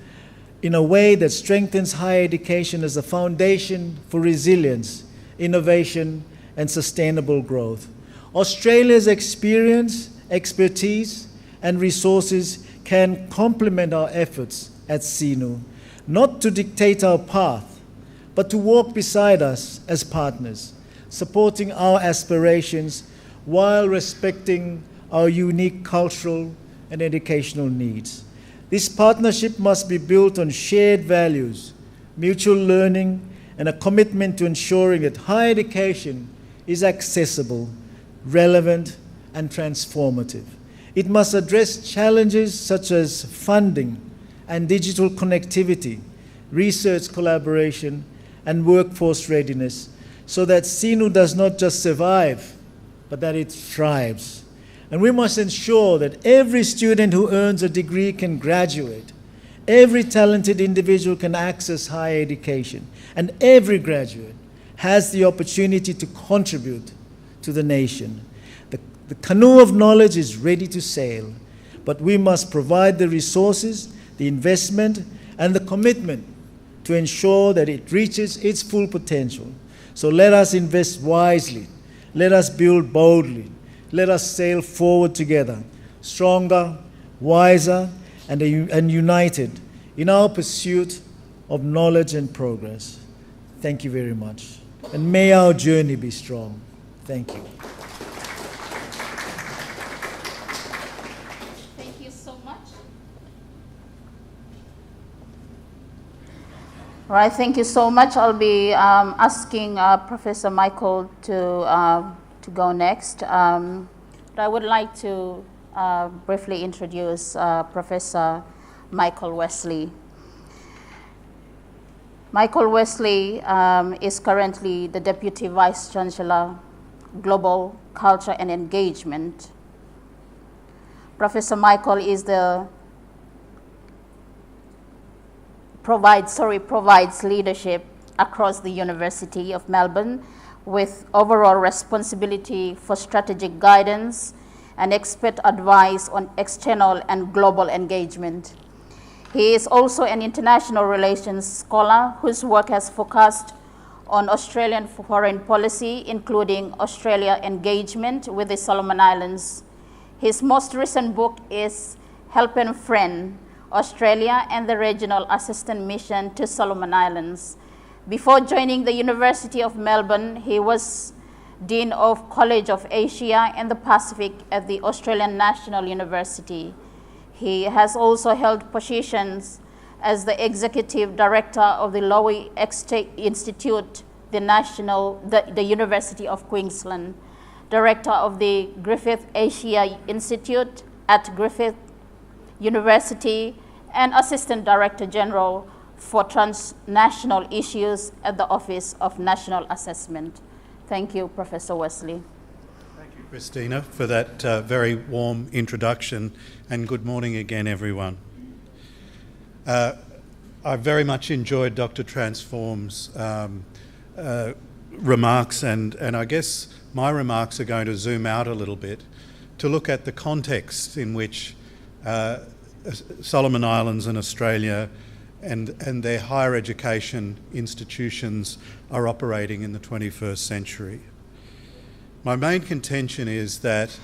in a way that strengthens higher education as a foundation for resilience, innovation, and sustainable growth. Australia's experience, expertise, and resources can complement our efforts at SINU, not to dictate our path, but to walk beside us as partners, supporting our aspirations while respecting our unique cultural and educational needs. This partnership must be built on shared values, mutual learning, and a commitment to ensuring that higher education is accessible, relevant, and transformative. It must address challenges such as funding and digital connectivity, research collaboration, and workforce readiness, so that SINU does not just survive, but that it thrives. And we must ensure that every student who earns a degree can graduate, every talented individual can access higher education, and every graduate has the opportunity to contribute to the nation. The canoe of knowledge is ready to sail, but we must provide the resources, the investment, and the commitment to ensure that it reaches its full potential. So let us invest wisely, let us build boldly, let us sail forward together, stronger, wiser, and united in our pursuit of knowledge and progress. Thank you very much. And may our journey be strong. Thank you. Thank you so much. All right, thank you so much. I'll be asking Professor Michael to go next. But I would like to briefly introduce Professor Michael Wesley. Michael Wesley is currently the Deputy Vice Chancellor, Global Culture and Engagement. Professor Michael is provides leadership across the University of Melbourne with overall responsibility for strategic guidance and expert advice on external and global engagement. He is also an international relations scholar whose work has focused on Australian foreign policy, including Australia engagement with the Solomon Islands. His most recent book is Help and Friend, Australia and the Regional Assistance Mission to Solomon Islands. Before joining the University of Melbourne, he was Dean of College of Asia and the Pacific at the Australian National University. He has also held positions as the Executive Director of the Lowy Institute, the University of Queensland, Director of the Griffith Asia Institute at Griffith University, and Assistant Director General for Transnational Issues at the Office of National Assessment. Thank you, Professor Wesley. Thank you, Christina, for that very warm introduction, and good morning again, everyone. I very much enjoyed Dr. Transform's remarks, and I guess my remarks are going to zoom out a little bit to look at the context in which Solomon Islands and Australia and their higher education institutions are operating in the 21st century. My main contention is that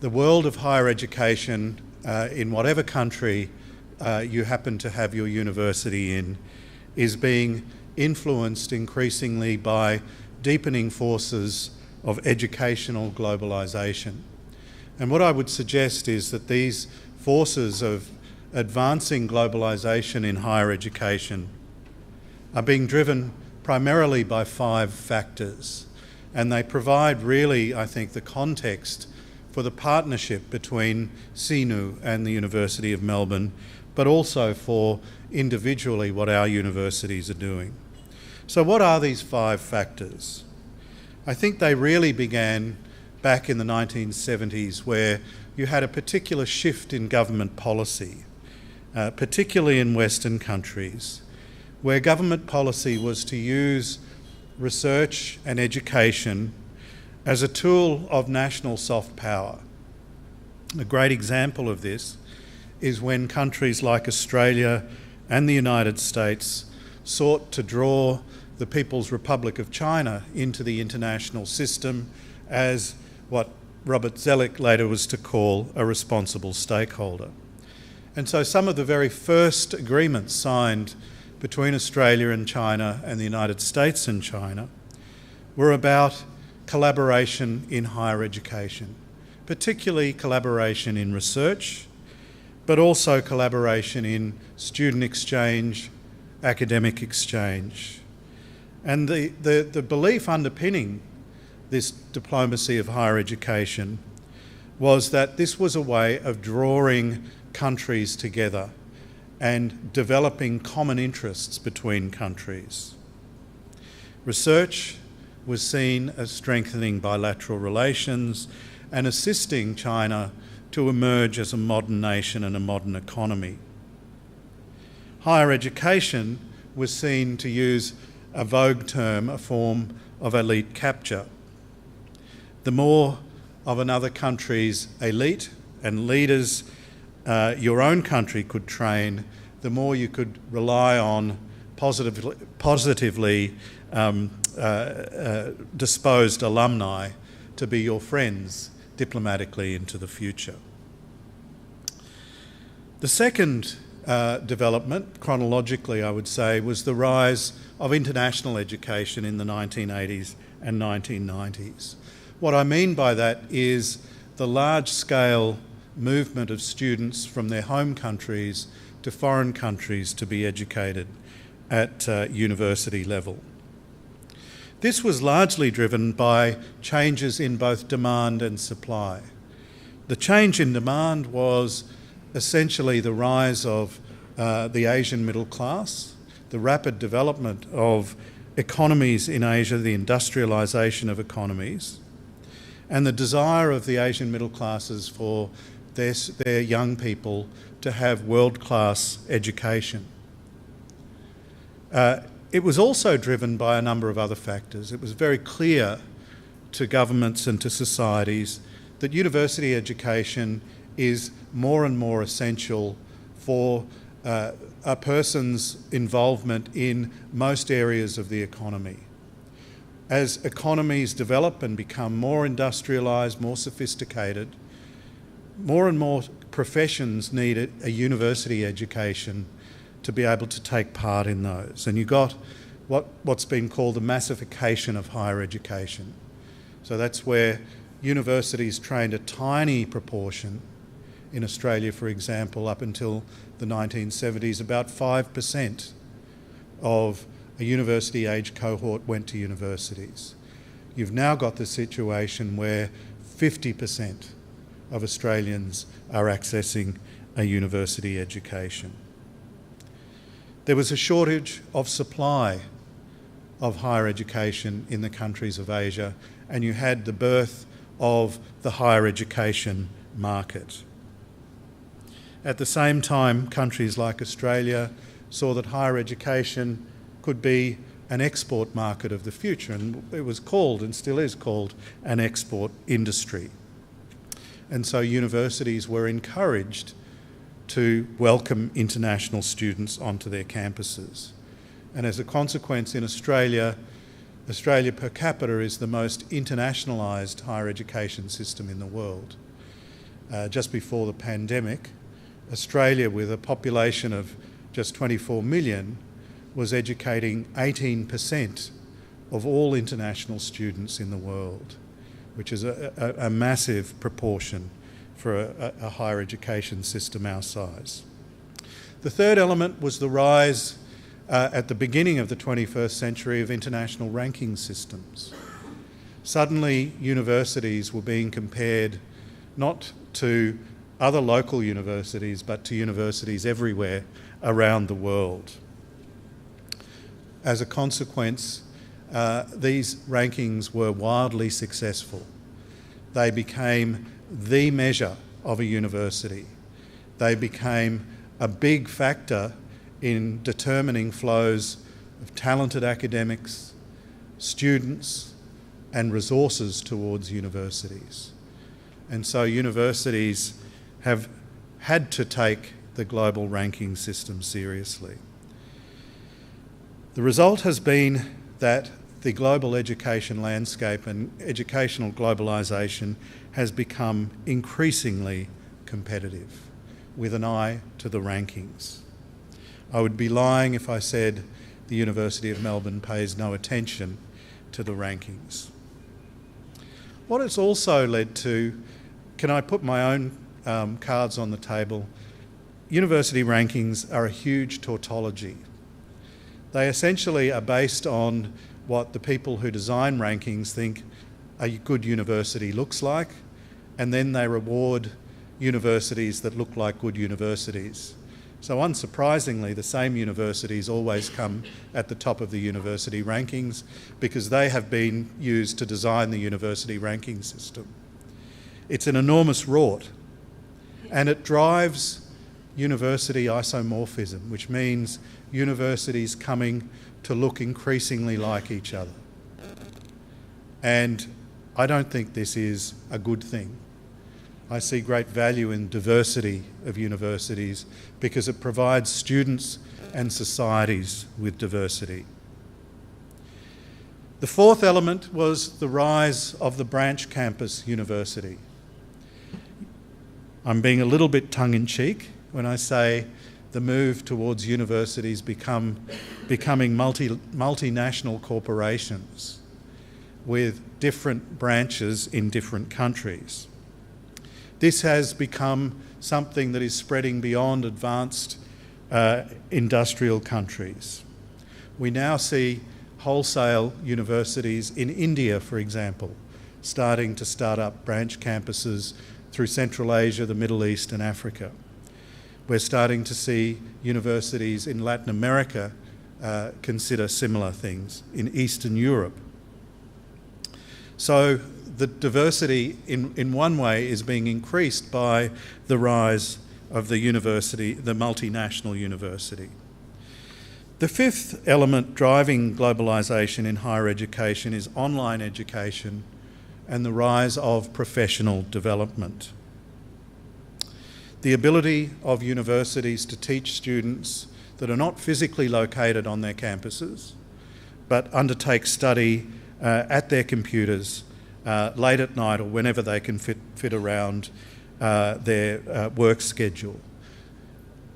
the world of higher education in whatever country you happen to have your university in is being influenced increasingly by deepening forces of educational globalisation. And what I would suggest is that these forces of advancing globalisation in higher education are being driven primarily by 5 factors, and they provide really, I think, the context for the partnership between SINU and the University of Melbourne, but also for individually what our universities are doing. So what are these 5 factors? I think they really began back in the 1970s, where you had a particular shift in government policy, particularly in Western countries, where government policy was to use research and education as a tool of national soft power. A great example of this is when countries like Australia and the United States sought to draw the People's Republic of China into the international system as what Robert Zoellick later was to call a responsible stakeholder. And so some of the very first agreements signed between Australia and China and the United States and China were about collaboration in higher education, particularly collaboration in research, but also collaboration in student exchange, academic exchange. And the belief underpinning this diplomacy of higher education was that this was a way of drawing countries together and developing common interests between countries. Research was seen as strengthening bilateral relations and assisting China to emerge as a modern nation and a modern economy. Higher education was seen to use a vogue term, a form of elite capture. The more of another country's elite and leaders your own country could train, the more you could rely on positively disposed alumni to be your friends diplomatically into the future. The second development, chronologically I would say, was the rise of international education in the 1980s and 1990s. What I mean by that is the large-scale movement of students from their home countries to foreign countries to be educated at university level. This was largely driven by changes in both demand and supply. The change in demand was essentially the rise of the Asian middle class, the rapid development of economies in Asia, the industrialisation of economies, and the desire of the Asian middle classes for their young people to have world-class education. It was also driven by a number of other factors. It was very clear to governments and to societies that university education is more and more essential for a person's involvement in most areas of the economy. As economies develop and become more industrialised, more sophisticated, more and more professions need a university education to be able to take part in those. And you got what's been called the massification of higher education. So that's where universities trained a tiny proportion. In Australia, for example, up until the 1970s, about 5% of a university age cohort went to universities. You've now got the situation where 50% of Australians are accessing a university education. There was a shortage of supply of higher education in the countries of Asia, and you had the birth of the higher education market. At the same time, countries like Australia saw that higher education could be an export market of the future, and it was called, and still is called, an export industry. And so universities were encouraged to welcome international students onto their campuses. And as a consequence, in Australia per capita is the most internationalised higher education system in the world. Just before the pandemic, Australia, with a population of just 24 million, was educating 18% of all international students in the world, which is a massive proportion for a higher education system our size. The third element was the rise at the beginning of the 21st century of international ranking systems. Suddenly, universities were being compared not to other local universities, but to universities everywhere around the world. As a consequence, these rankings were wildly successful. They became the measure of a university. They became a big factor in determining flows of talented academics, students, and resources towards universities. And so universities have had to take the global ranking system seriously. The result has been that the global education landscape and educational globalisation has become increasingly competitive, with an eye to the rankings. I would be lying if I said the University of Melbourne pays no attention to the rankings. What it's also led to, can I put my own cards on the table? University rankings are a huge tautology. They essentially are based on what the people who design rankings think a good university looks like, and then they reward universities that look like good universities. So unsurprisingly, the same universities always come at the top of the university rankings because they have been used to design the university ranking system. It's an enormous rort, and it drives university isomorphism, which means universities coming to look increasingly like each other. And I don't think this is a good thing. I see great value in diversity of universities because it provides students and societies with diversity. The fourth element was the rise of the branch campus university. I'm being a little bit tongue-in-cheek when I say the move towards universities becoming multinational corporations with different branches in different countries. This has become something that is spreading beyond advanced industrial countries. We now see wholesale universities in India, for example, starting to start up branch campuses through Central Asia, the Middle East and Africa. We're starting to see universities in Latin America consider similar things, in Eastern Europe. So the diversity in one way is being increased by the rise of the university, the multinational university. The fifth element driving globalisation in higher education is online education and the rise of professional development. The ability of universities to teach students that are not physically located on their campuses, but undertake study at their computers late at night or whenever they can fit around their work schedule.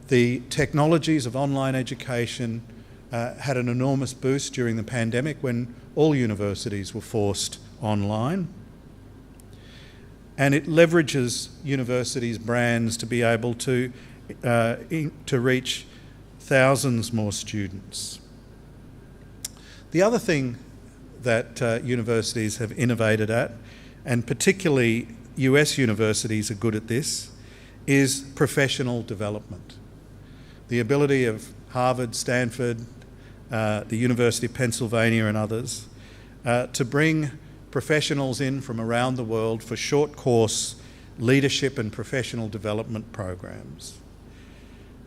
The technologies of online education had an enormous boost during the pandemic when all universities were forced online. And it leverages universities' brands to be able to reach thousands more students. The other thing that universities have innovated at, and particularly US universities are good at this, is professional development. The ability of Harvard, Stanford, the University of Pennsylvania and others, to bring professionals in from around the world for short course leadership and professional development programs.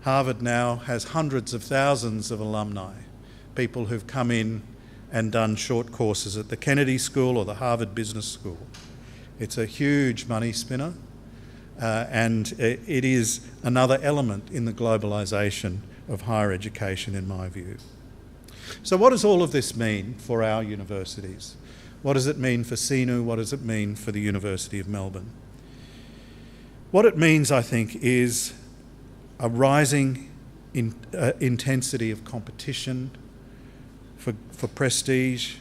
Harvard now has hundreds of thousands of alumni, people who've come in and done short courses at the Kennedy School or the Harvard Business School. It's a huge money spinner, and it is another element in the globalisation of higher education, in my view. So what does all of this mean for our universities? What does it mean for SINU? What does it mean for the University of Melbourne? What it means, I think, is a rising intensity of competition for prestige,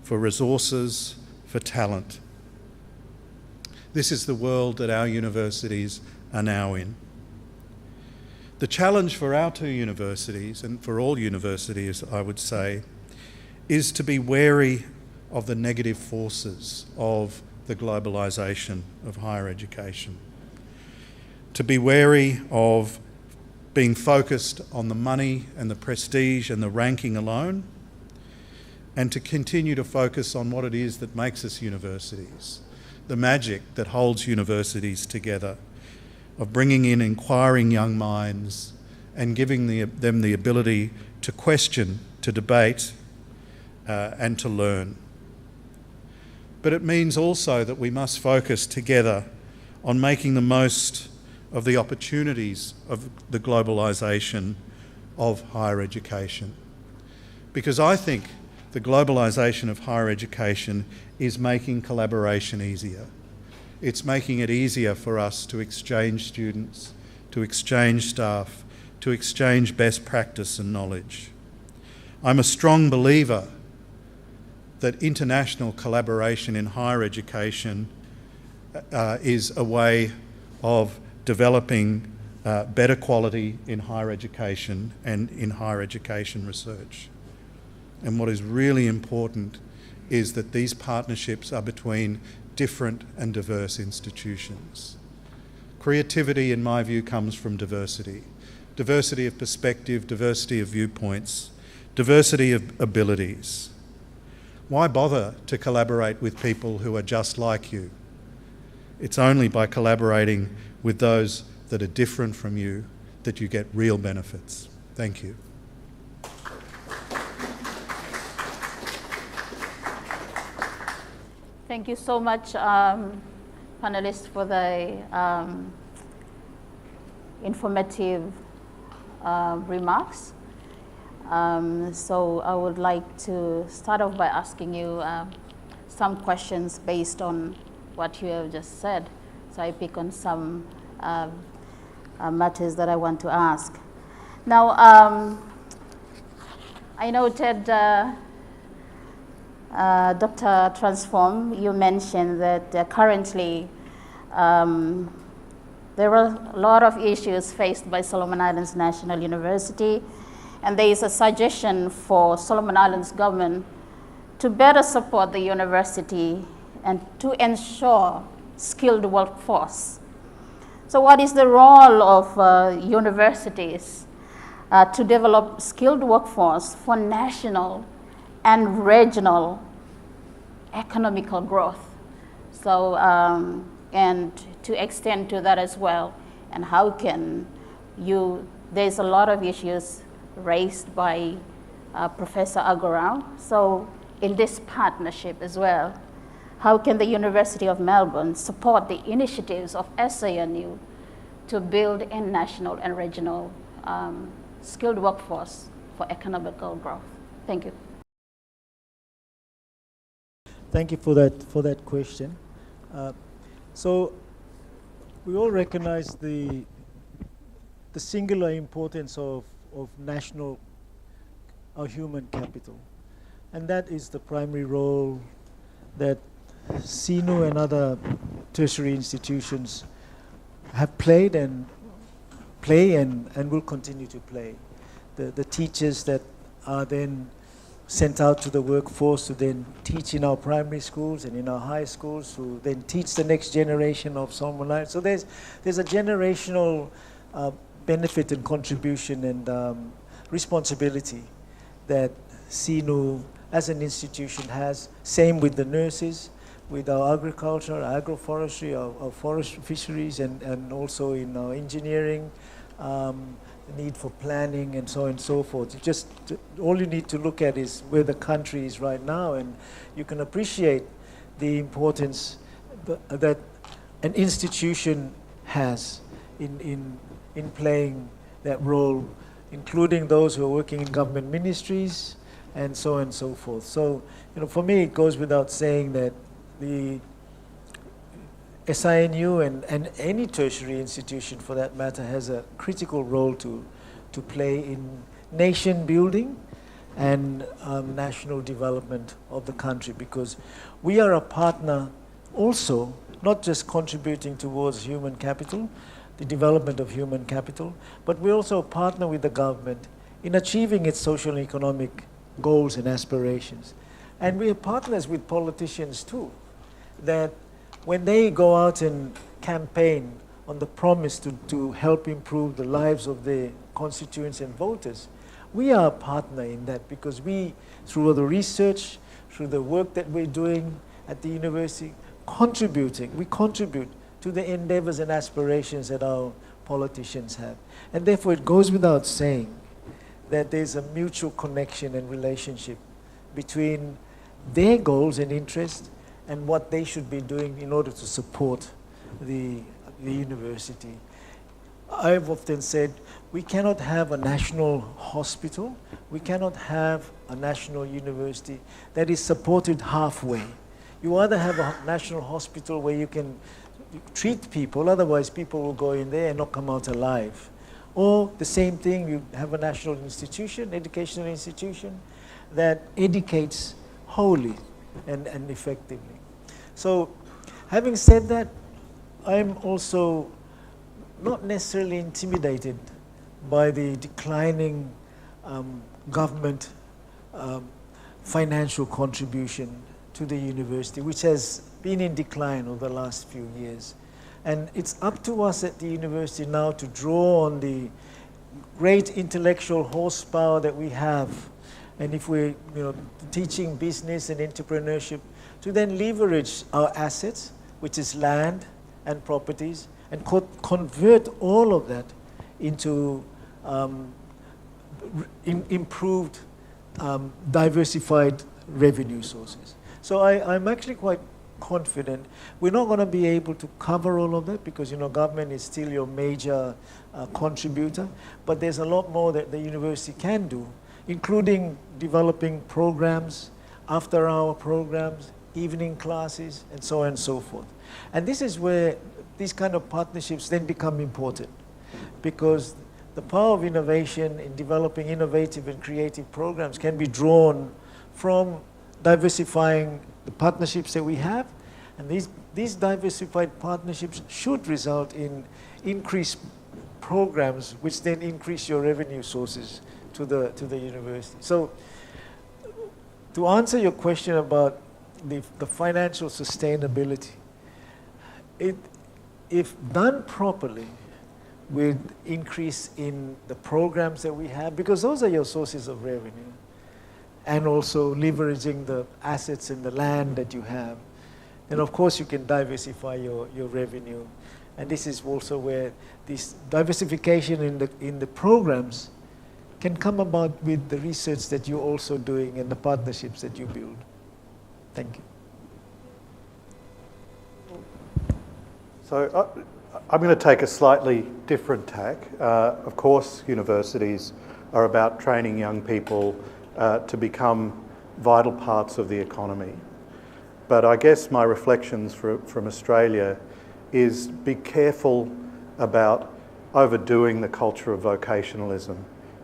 for resources, for talent. This is the world that our universities are now in. The challenge for our two universities, and for all universities, I would say, is to be wary of the negative forces of the globalisation of higher education. To be wary of being focused on the money and the prestige and the ranking alone, and to continue to focus on what it is that makes us universities, the magic that holds universities together, of bringing in inquiring young minds and giving them the ability to question, to debate, and to learn. But it means also that we must focus together on making the most of the opportunities of the globalisation of higher education. Because I think the globalisation of higher education is making collaboration easier. It's making it easier for us to exchange students, to exchange staff, to exchange best practice and knowledge. I'm a strong believer that international collaboration in higher education is a way of developing better quality in higher education and in higher education research. And what is really important is that these partnerships are between different and diverse institutions. Creativity, in my view, comes from diversity. Diversity of perspective, diversity of viewpoints, diversity of abilities. Why bother to collaborate with people who are just like you? It's only by collaborating with those that are different from you that you get real benefits. Thank you. Thank you so much, panelists, for the informative remarks. So I would like to start off by asking you some questions based on what you have just said. So I pick on some matters that I want to ask. Now, I noted, Dr. Transform, you mentioned that currently there are a lot of issues faced by Solomon Islands National University, and there is a suggestion for Solomon Islands government to better support the university and to ensure skilled workforce. So what is the role of universities to develop skilled workforce for national and regional economical growth? So, and to extend to that as well, and how can you, there's a lot of issues raised by Professor Aqorau. So in this partnership as well, how can the University of Melbourne support the initiatives of SINU to build a national and regional skilled workforce for economical growth? Thank you. Thank you for that question. So we all recognize the singular importance of national or human capital, and that is the primary role that SINU and other tertiary institutions have played and play and will continue to play. The teachers that are then sent out to the workforce to then teach in our primary schools and in our high schools, who then teach the next generation of Solomon Islands. So there's a generational benefit and contribution and responsibility. that SINU as an institution has. Same with the nurses, with our agriculture, agroforestry, our forest fisheries, and also in our engineering, the need for planning and so on and so forth. All you need to look at is where the country is right now, and you can appreciate the importance that an institution has in playing that role, including those who are working in government ministries and so on and so forth. So, for me, it goes without saying that the SINU and any tertiary institution, for that matter, has a critical role to play in nation building and national development of the country, because we are a partner also, not just contributing towards human capital, the development of human capital, but we're also a partner with the government in achieving its social and economic goals and aspirations. And we are partners with politicians too, that when they go out and campaign on the promise to help improve the lives of their constituents and voters, we are a partner in that, because we, through the research, through the work that we're doing at the university, we contribute to the endeavors and aspirations that our politicians have. And therefore, it goes without saying that there's a mutual connection and relationship between their goals and interests and what they should be doing in order to support the university. I've often said we cannot have a national hospital, we cannot have a national university that is supported halfway. You either have a national hospital where you can treat people, otherwise people will go in there and not come out alive. Or the same thing, you have a national institution, educational institution, that educates wholly and effectively. So, having said that, I'm also not necessarily intimidated by the declining government financial contribution to the university, which has been in decline over the last few years. And it's up to us at the university now to draw on the great intellectual horsepower that we have. And if we're teaching business and entrepreneurship, to then leverage our assets, which is land and properties, and convert all of that into improved, diversified revenue sources. So I'm actually quite confident. We're not going to be able to cover all of that because, government is still your major contributor, but there's a lot more that the university can do, including developing programs, after-hour programs, evening classes, and so on and so forth. And this is where these kind of partnerships then become important, because the power of innovation in developing innovative and creative programs can be drawn from diversifying the partnerships that we have, and these diversified partnerships should result in increased programs, which then increase your revenue sources to the university. So, to answer your question about the financial sustainability, if done properly, with increase in the programs that we have, because those are your sources of revenue, and also leveraging the assets and the land that you have, then of course you can diversify your revenue. And this is also where this diversification in the programs can come about with the research that you're also doing and the partnerships that you build. Thank you. So I'm going to take a slightly different tack. Of course, universities are about training young people to become vital parts of the economy. But I guess my reflections from Australia is be careful about overdoing the culture of vocationalism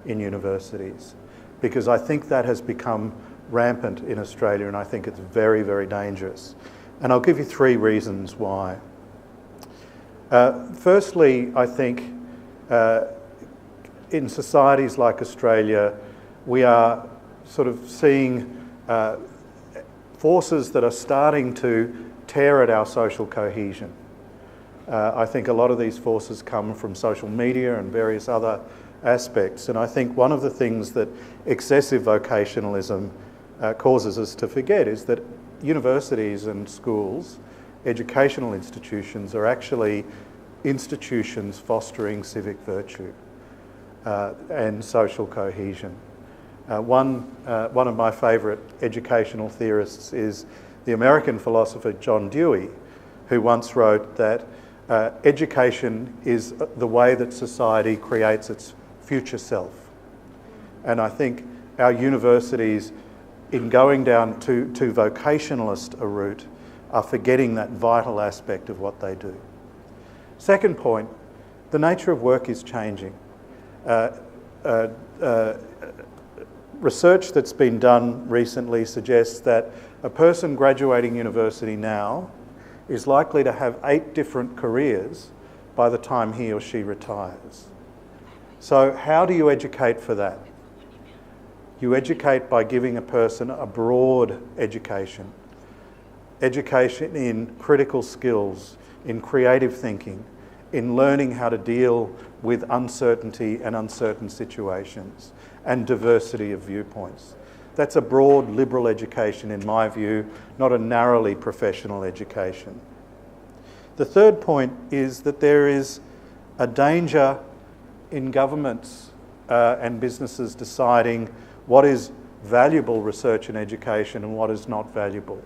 in universities, because I think that has become rampant in Australia, and I think it's very, very dangerous. And I'll give you 3 reasons why. Firstly, I think in societies like Australia, we are sort of seeing forces that are starting to tear at our social cohesion. I think a lot of these forces come from social media and various other aspects. And I think one of the things that excessive vocationalism causes us to forget is that universities and schools, educational institutions, are actually institutions fostering civic virtue and social cohesion. One of my favourite educational theorists is the American philosopher John Dewey, who once wrote that education is the way that society creates its future self. And I think our universities, in going down to vocationalist a route, are forgetting that vital aspect of what they do. Second point, the nature of work is changing. Research that's been done recently suggests that a person graduating university now is likely to have 8 different careers by the time he or she retires. So how do you educate for that? You educate by giving a person a broad education. Education in critical skills, in creative thinking, in learning how to deal with uncertainty and uncertain situations, and diversity of viewpoints. That's a broad liberal education, in my view, not a narrowly professional education. The third point is that there is a danger in governments and businesses deciding what is valuable research and education and what is not valuable.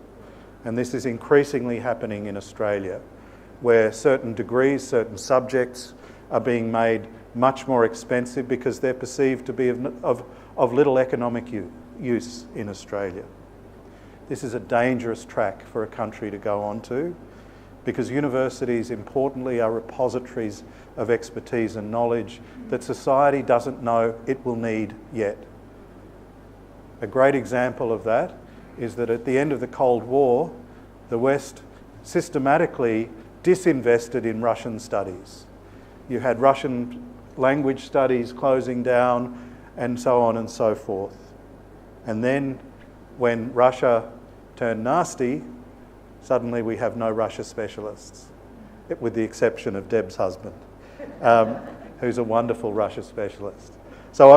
And this is increasingly happening in Australia, where certain degrees, certain subjects are being made much more expensive because they're perceived to be of little economic use in Australia. This is a dangerous track for a country to go on to, because universities, importantly, are repositories of expertise and knowledge that society doesn't know it will need yet. A great example of that is that at the end of the Cold War, the West systematically disinvested in Russian studies. You had Russian language studies closing down and so on and so forth. And then when Russia turned nasty, suddenly we have no Russia specialists, with the exception of Deb's husband, who's a wonderful Russia specialist. So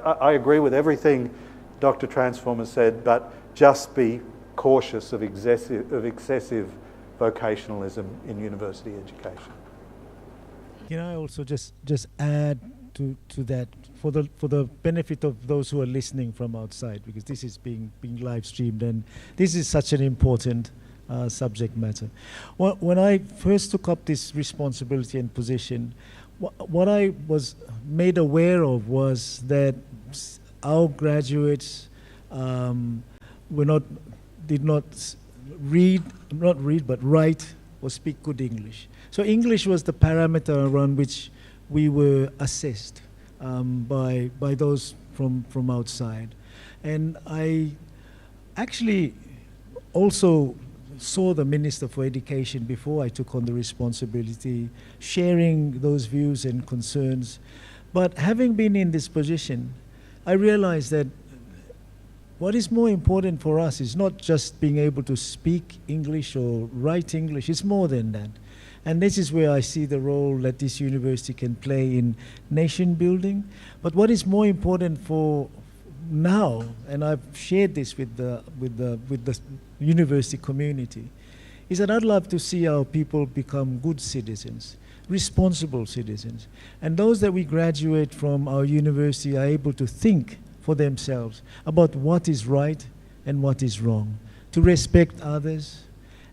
I agree with everything Dr. Transform has said, but just be cautious of excessive vocationalism in university education. Can I also just add to that for the benefit of those who are listening from outside, because this is being live streamed and this is such an important subject matter. When I first took up this responsibility and position, what I was made aware of was that our graduates did not read but write or speak good English. So English was the parameter around which we were assessed by those from outside. And I actually also saw the Minister for Education before I took on the responsibility, sharing those views and concerns. But having been in this position, I realized that what is more important for us is not just being able to speak English or write English, it's more than that. And this is where I see the role that this university can play in nation building. But what is more important for now, and I've shared this with the university community, is that I'd love to see our people become good citizens, responsible citizens. And those that we graduate from our university are able to think for themselves about what is right and what is wrong, to respect others,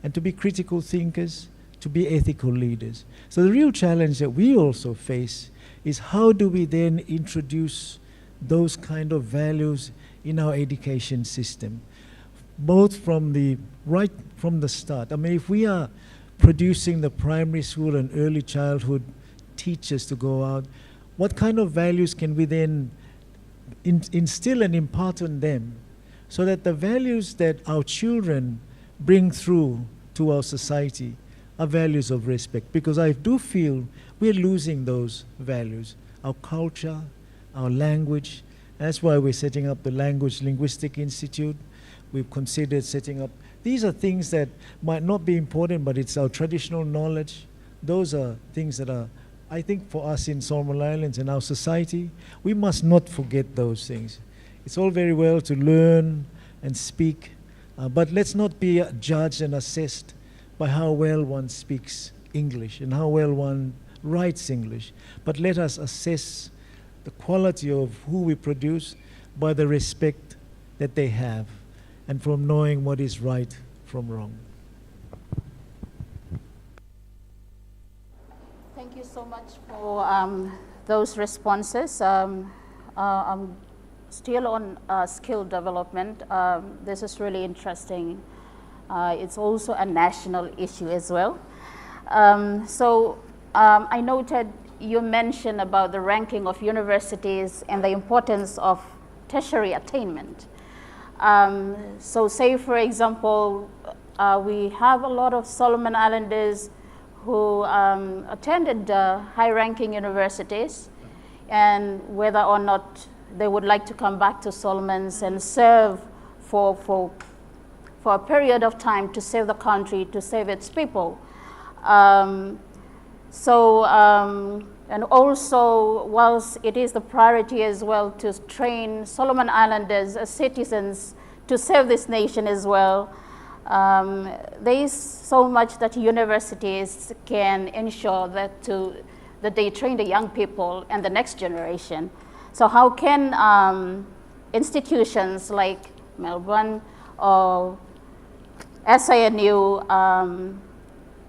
and to be critical thinkers, to be ethical leaders. So the real challenge that we also face is how do we then introduce those kind of values in our education system, both right from the start. I mean, if we are producing the primary school and early childhood teachers to go out, what kind of values can we then instill and impart on them so that the values that our children bring through to our society are values of respect? Because I do feel we're losing those values, our culture, our language. That's why we're setting up the Language Linguistic Institute. We've considered setting up, these are things that might not be important, but it's our traditional knowledge. Those are things that are I think for us in Solomon Islands and our society, we must not forget those things. It's all very well to learn and speak, but let's not be judged and assessed by how well one speaks English and how well one writes English. But let us assess the quality of who we produce by the respect that they have and from knowing what is right from wrong. Thank you so much for those responses. Still on skill development, this is really interesting. It's also a national issue as well. I noted you mentioned about the ranking of universities and the importance of tertiary attainment. Say for example, we have a lot of Solomon Islanders who attended high-ranking universities, and whether or not they would like to come back to Solomons and serve for a period of time to save the country, to save its people. And also, whilst it is the priority as well to train Solomon Islanders as citizens to serve this nation as well, there is so much that universities can ensure that they train the young people and the next generation. So how can institutions like Melbourne or SINU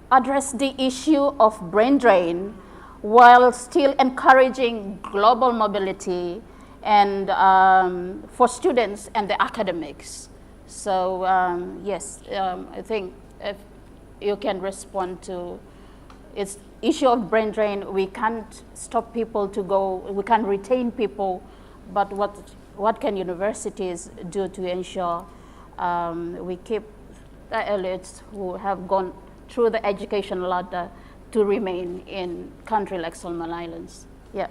address the issue of brain drain while still encouraging global mobility and for students and the academics? So yes, I think if you can respond to its issue of brain drain, we can't stop people to go, we can't retain people, but what can universities do to ensure we keep the elites who have gone through the education ladder to remain in country like Solomon Islands? Yeah.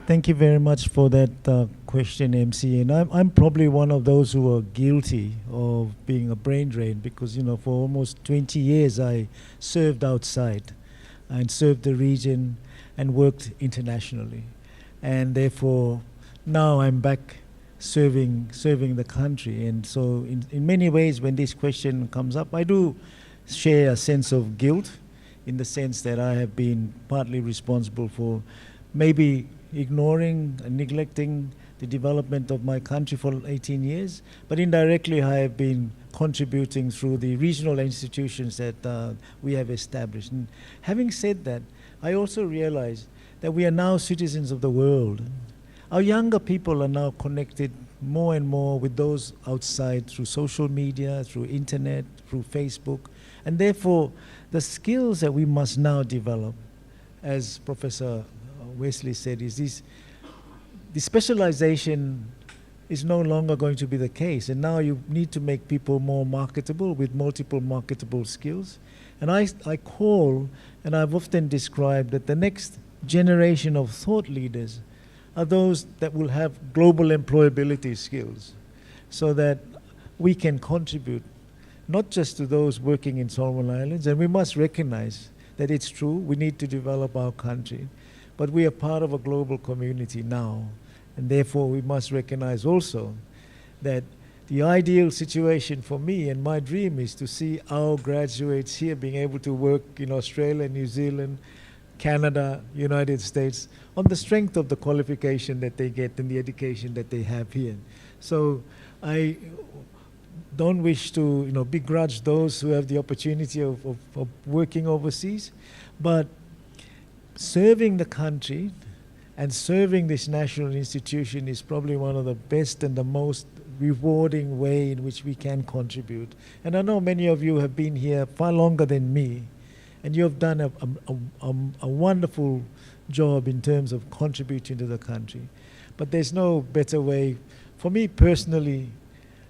Thank you very much for that question, MC. And I'm probably one of those who are guilty of being a brain drain because, for almost 20 years I served outside and served the region and worked internationally. And therefore, now I'm back serving the country. And so in many ways, when this question comes up, I do share a sense of guilt in the sense that I have been partly responsible for maybe ignoring and neglecting the development of my country for 18 years, but indirectly I have been contributing through the regional institutions that we have established. And having said that, I also realize that we are now citizens of the world. Our younger people are now connected more and more with those outside through social media, through internet, through Facebook, and therefore the skills that we must now develop, as Professor Wesley said, is the specialization is no longer going to be the case, and now you need to make people more marketable with multiple marketable skills. And I call, and I've often described that the next generation of thought leaders are those that will have global employability skills so that we can contribute not just to those working in Solomon Islands, and we must recognize that it's true, we need to develop our country, but we are part of a global community now, and therefore we must recognize also that the ideal situation for me and my dream is to see our graduates here being able to work in Australia, New Zealand, Canada, United States, on the strength of the qualification that they get and the education that they have here. So I don't wish to begrudge those who have the opportunity of working overseas, but serving the country and serving this national institution is probably one of the best and the most rewarding way in which we can contribute. And I know many of you have been here far longer than me, and you have done a wonderful job in terms of contributing to the country. But there's no better way for me personally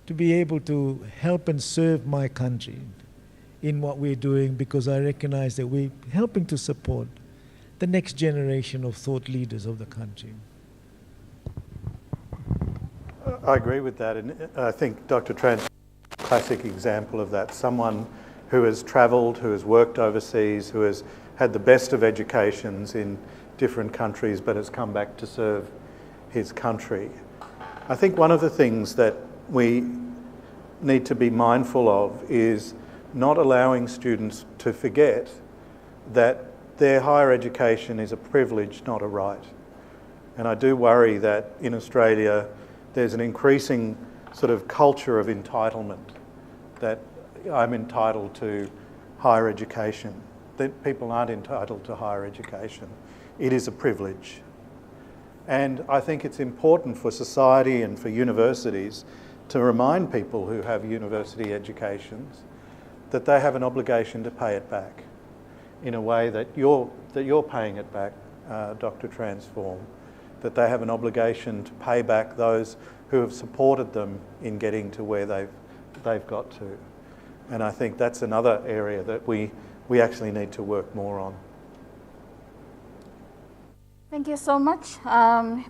to be able to help and serve my country in what we're doing, because I recognize that we're helping to support the next generation of thought leaders of the country. I agree with that, and I think Dr. Trans is a classic example of that. Someone who has travelled, who has worked overseas, who has had the best of educations in different countries but has come back to serve his country. I think one of the things that we need to be mindful of is not allowing students to forget that their higher education is a privilege, not a right. And I do worry that in Australia there's an increasing sort of culture of entitlement, that I'm entitled to higher education, that people aren't entitled to higher education. It is a privilege. And I think it's important for society and for universities to remind people who have university educations that they have an obligation to pay it back in a way that you're paying it back, Dr. Transform, that they have an obligation to pay back those who have supported them in getting to where they've got to. And I think that's another area that we actually need to work more on. Thank you so much.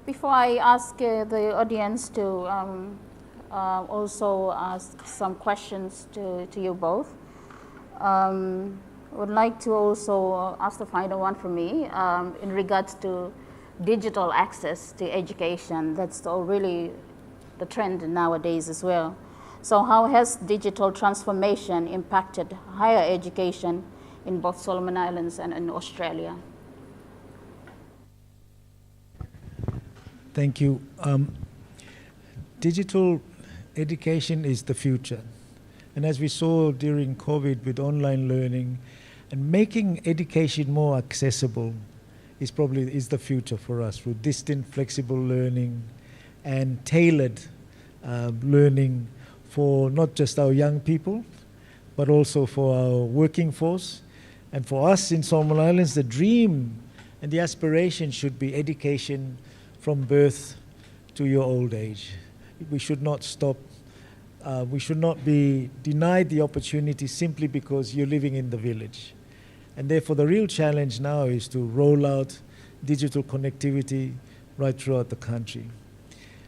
Before I ask the audience to also ask some questions to you both, I would like to also ask the final one for me in regards to digital access to education. That's really the trend nowadays as well. So how has digital transformation impacted higher education in both Solomon Islands and in Australia? Thank you. Digital education is the future. And as we saw during COVID with online learning, and making education more accessible is the future for us, through distant flexible learning and tailored learning for not just our young people, but also for our working force. And for us in Solomon Islands, the dream and the aspiration should be education from birth to your old age. We should not stop. We should not be denied the opportunity simply because you're living in the village. And therefore the real challenge now is to roll out digital connectivity right throughout the country.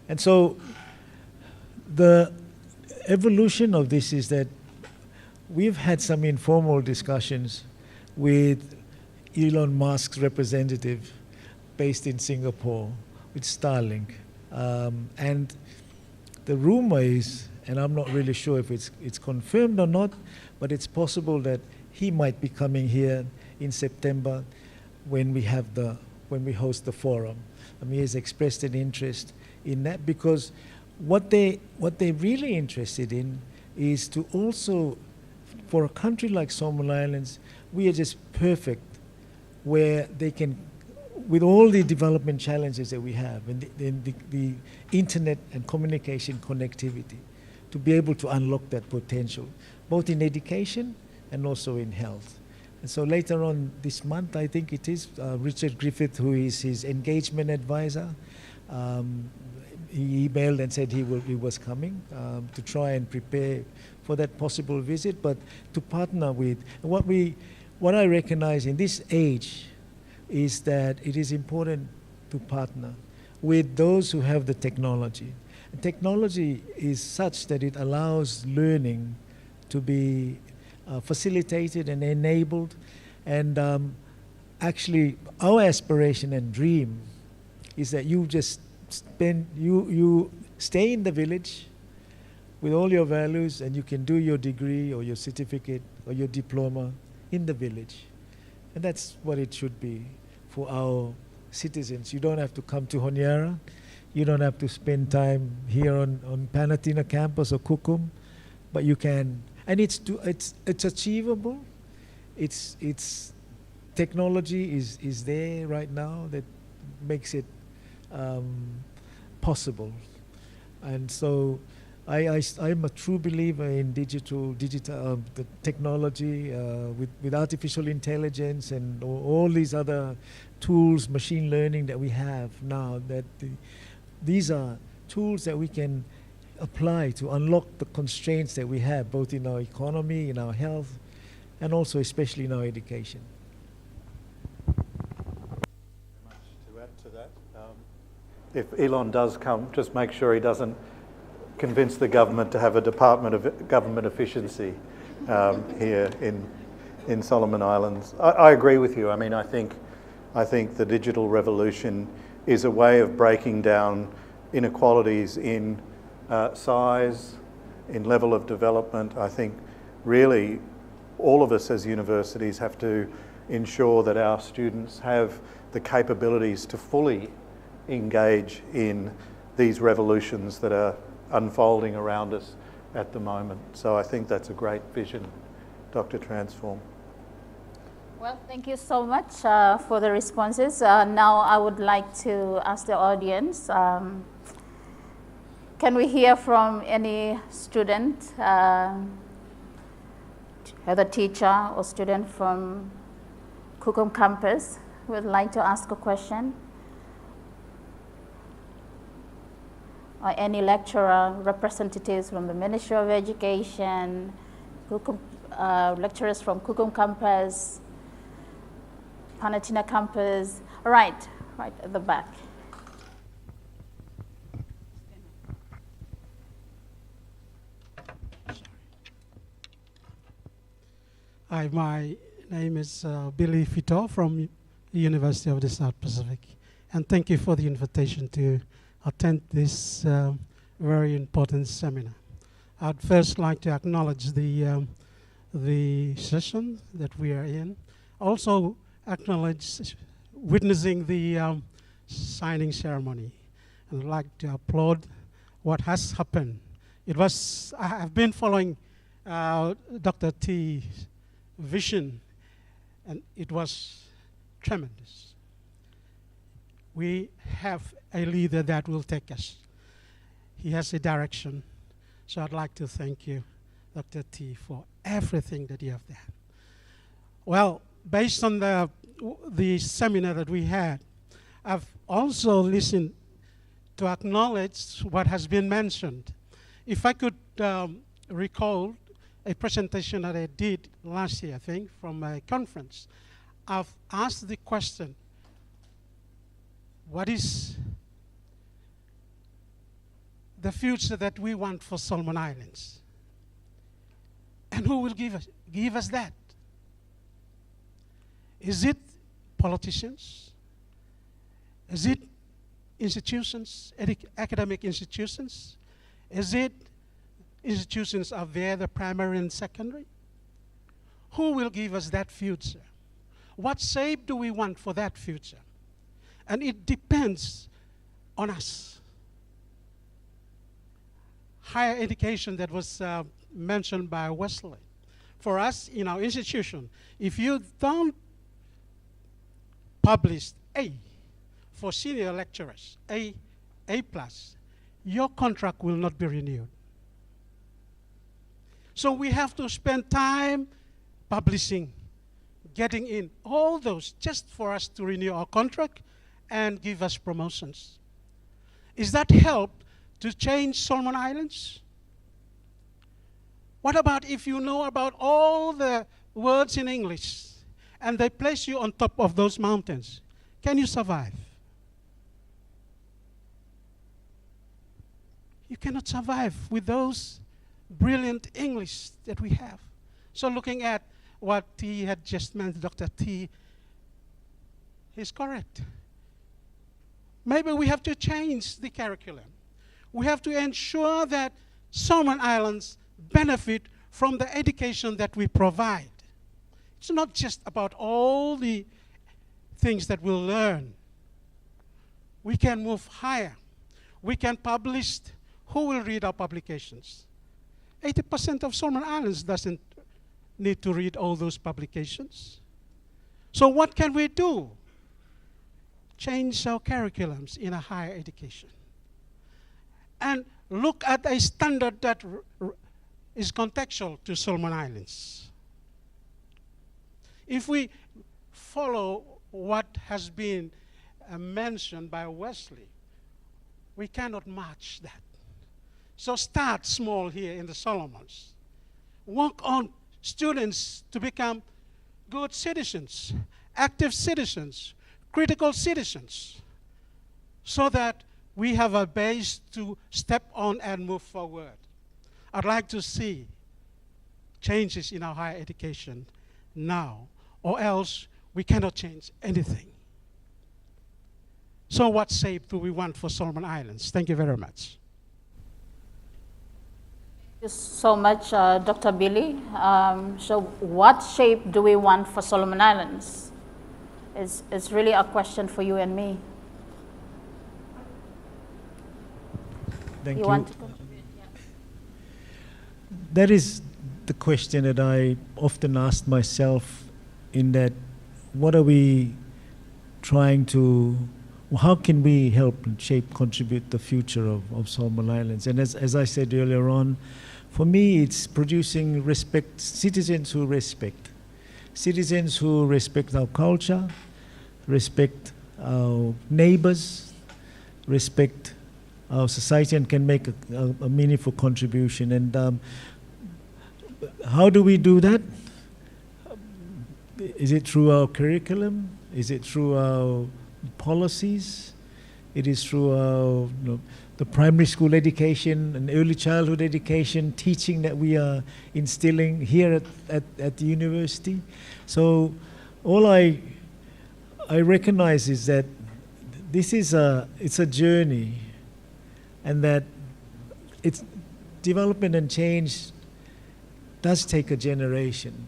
And so the evolution of this is that we've had some informal discussions with Elon Musk's representative based in Singapore, with Starlink. And the rumor is, and I'm not really sure if it's confirmed or not, but it's possible that he might be coming here in September when we host the forum. I mean, he has expressed an interest in that, because what they're really interested in is to also, for a country like Solomon Islands, we are just perfect where they can, with all the development challenges that we have, and the internet and communication connectivity, to be able to unlock that potential, both in education and also in health. And so later on this month, I think it is, Richard Griffith, who is his engagement advisor, he emailed and said he was coming to try and prepare for that possible visit, but to partner with. What I recognize in this age is that it is important to partner with those who have the technology. And technology is such that it allows learning to be facilitated and enabled. And actually, our aspiration and dream is that you stay in the village with all your values, and you can do your degree or your certificate or your diploma in the village. And that's what it should be for our citizens. You don't have to come to Honiara. You don't have to spend time here on Panatina campus or Kukum, but you can. And it's achievable. It's technology is there right now that makes it possible. And so I'm a true believer in digital the technology with artificial intelligence and all these other tools, machine learning that we have now. That these are tools that we can apply to unlock the constraints that we have, both in our economy, in our health, and also especially in our education. Much to add to that. If Elon does come, just make sure he doesn't convince the government to have a Department of Government Efficiency, here in Solomon Islands. I agree with you. I mean, I think the digital revolution is a way of breaking down inequalities in size, in level of development. I think really all of us as universities have to ensure that our students have the capabilities to fully engage in these revolutions that are unfolding around us at the moment. So I think that's a great vision, Dr. Transform. Well, thank you so much for the responses. Now I would like to ask the audience, can we hear from any student, either teacher or student from Kukum campus who would like to ask a question? Or any lecturer, representatives from the Ministry of Education, lecturers from Kukum campus, Panatina campus. Right at the back. Hi, my name is Billy Fito from the University of the South Pacific, and thank you for the invitation to attend this very important seminar. I'd first like to acknowledge the session that we are in. Also acknowledge witnessing the signing ceremony. And I'd like to applaud what has happened. I have been following Dr. T's vision, and it was tremendous. We have a leader that will take us. He has a direction. So I'd like to thank you, Dr. T, for everything that you have done. Well, based on the seminar that we had, I've also listened to acknowledge what has been mentioned. If I could recall a presentation that I did last year, I think, from a conference, I've asked the question, what is the future that we want for Solomon Islands? And who will give us that? Is it politicians? Is it institutions, academic institutions? Is it institutions out there, the primary and secondary? Who will give us that future? What shape do we want for that future? And it depends on us. Higher education that was mentioned by Wesley. For us in our institution, if you don't publish A for senior lecturers, A+, your contract will not be renewed. So we have to spend time publishing, getting in all those just for us to renew our contract and give us promotions. Is that help to change Solomon Islands? What about if you know about all the words in English and they place you on top of those mountains? Can you survive? You cannot survive with those brilliant English that we have. So looking at what T had just mentioned, Dr. T, he's correct. Maybe we have to change the curriculum. We have to ensure that Solomon Islands benefit from the education that we provide. It's not just about all the things that we'll learn. We can move higher. We can publish. Who will read our publications? 80% of Solomon Islands doesn't need to read all those publications. So what can we do? Change our curriculums in a higher education. And look at a standard that is contextual to Solomon Islands. If we follow what has been mentioned by Wesley, we cannot match that. So start small here in the Solomons. Work on students to become good citizens, active citizens, critical citizens, so that we have a base to step on and move forward. I'd like to see changes in our higher education now, or else we cannot change anything. So what shape do we want for Solomon Islands? Thank you very much. Thank you so much, Dr. Billy. So what shape do we want for Solomon Islands? It's really a question for you and me. Thank You you. want to contribute? Yeah. That is the question that I often ask myself, in that, what are we trying to, how can we help and shape, contribute the future of Solomon Islands? And as I said earlier on, for me it's producing citizens who respect our culture, respect our neighbors, respect our society, and can make a meaningful contribution. And how do we do that? Is it through our curriculum? Is it through our policies? It is through our, the primary school education and early childhood education, teaching that we are instilling here at the university. So all I recognize is that this is it's a journey, and that it's development and change does take a generation.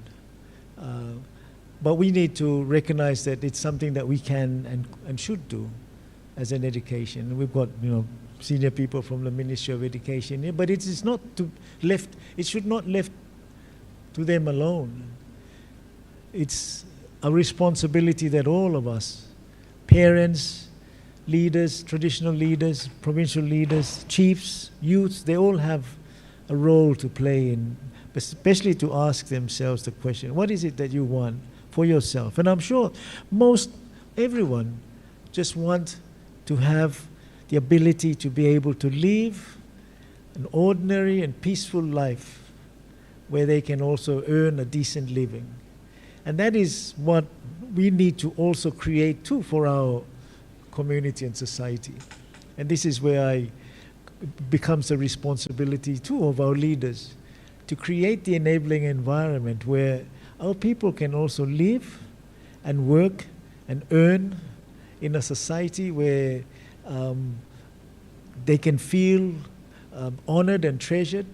But we need to recognize that it's something that we can and should do as an education. We've got, senior people from the Ministry of Education here, but it is not it should not left to them alone. It's a responsibility that all of us, parents, leaders, traditional leaders, provincial leaders, chiefs, youths, they all have a role to play in, especially to ask themselves the question, what is it that you want for yourself? And I'm sure everyone just want to have the ability to be able to live an ordinary and peaceful life where they can also earn a decent living. And that is what we need to also create too for our community and society. And this is where it becomes a responsibility too of our leaders to create the enabling environment where our people can also live and work and earn in a society where they can feel honored and treasured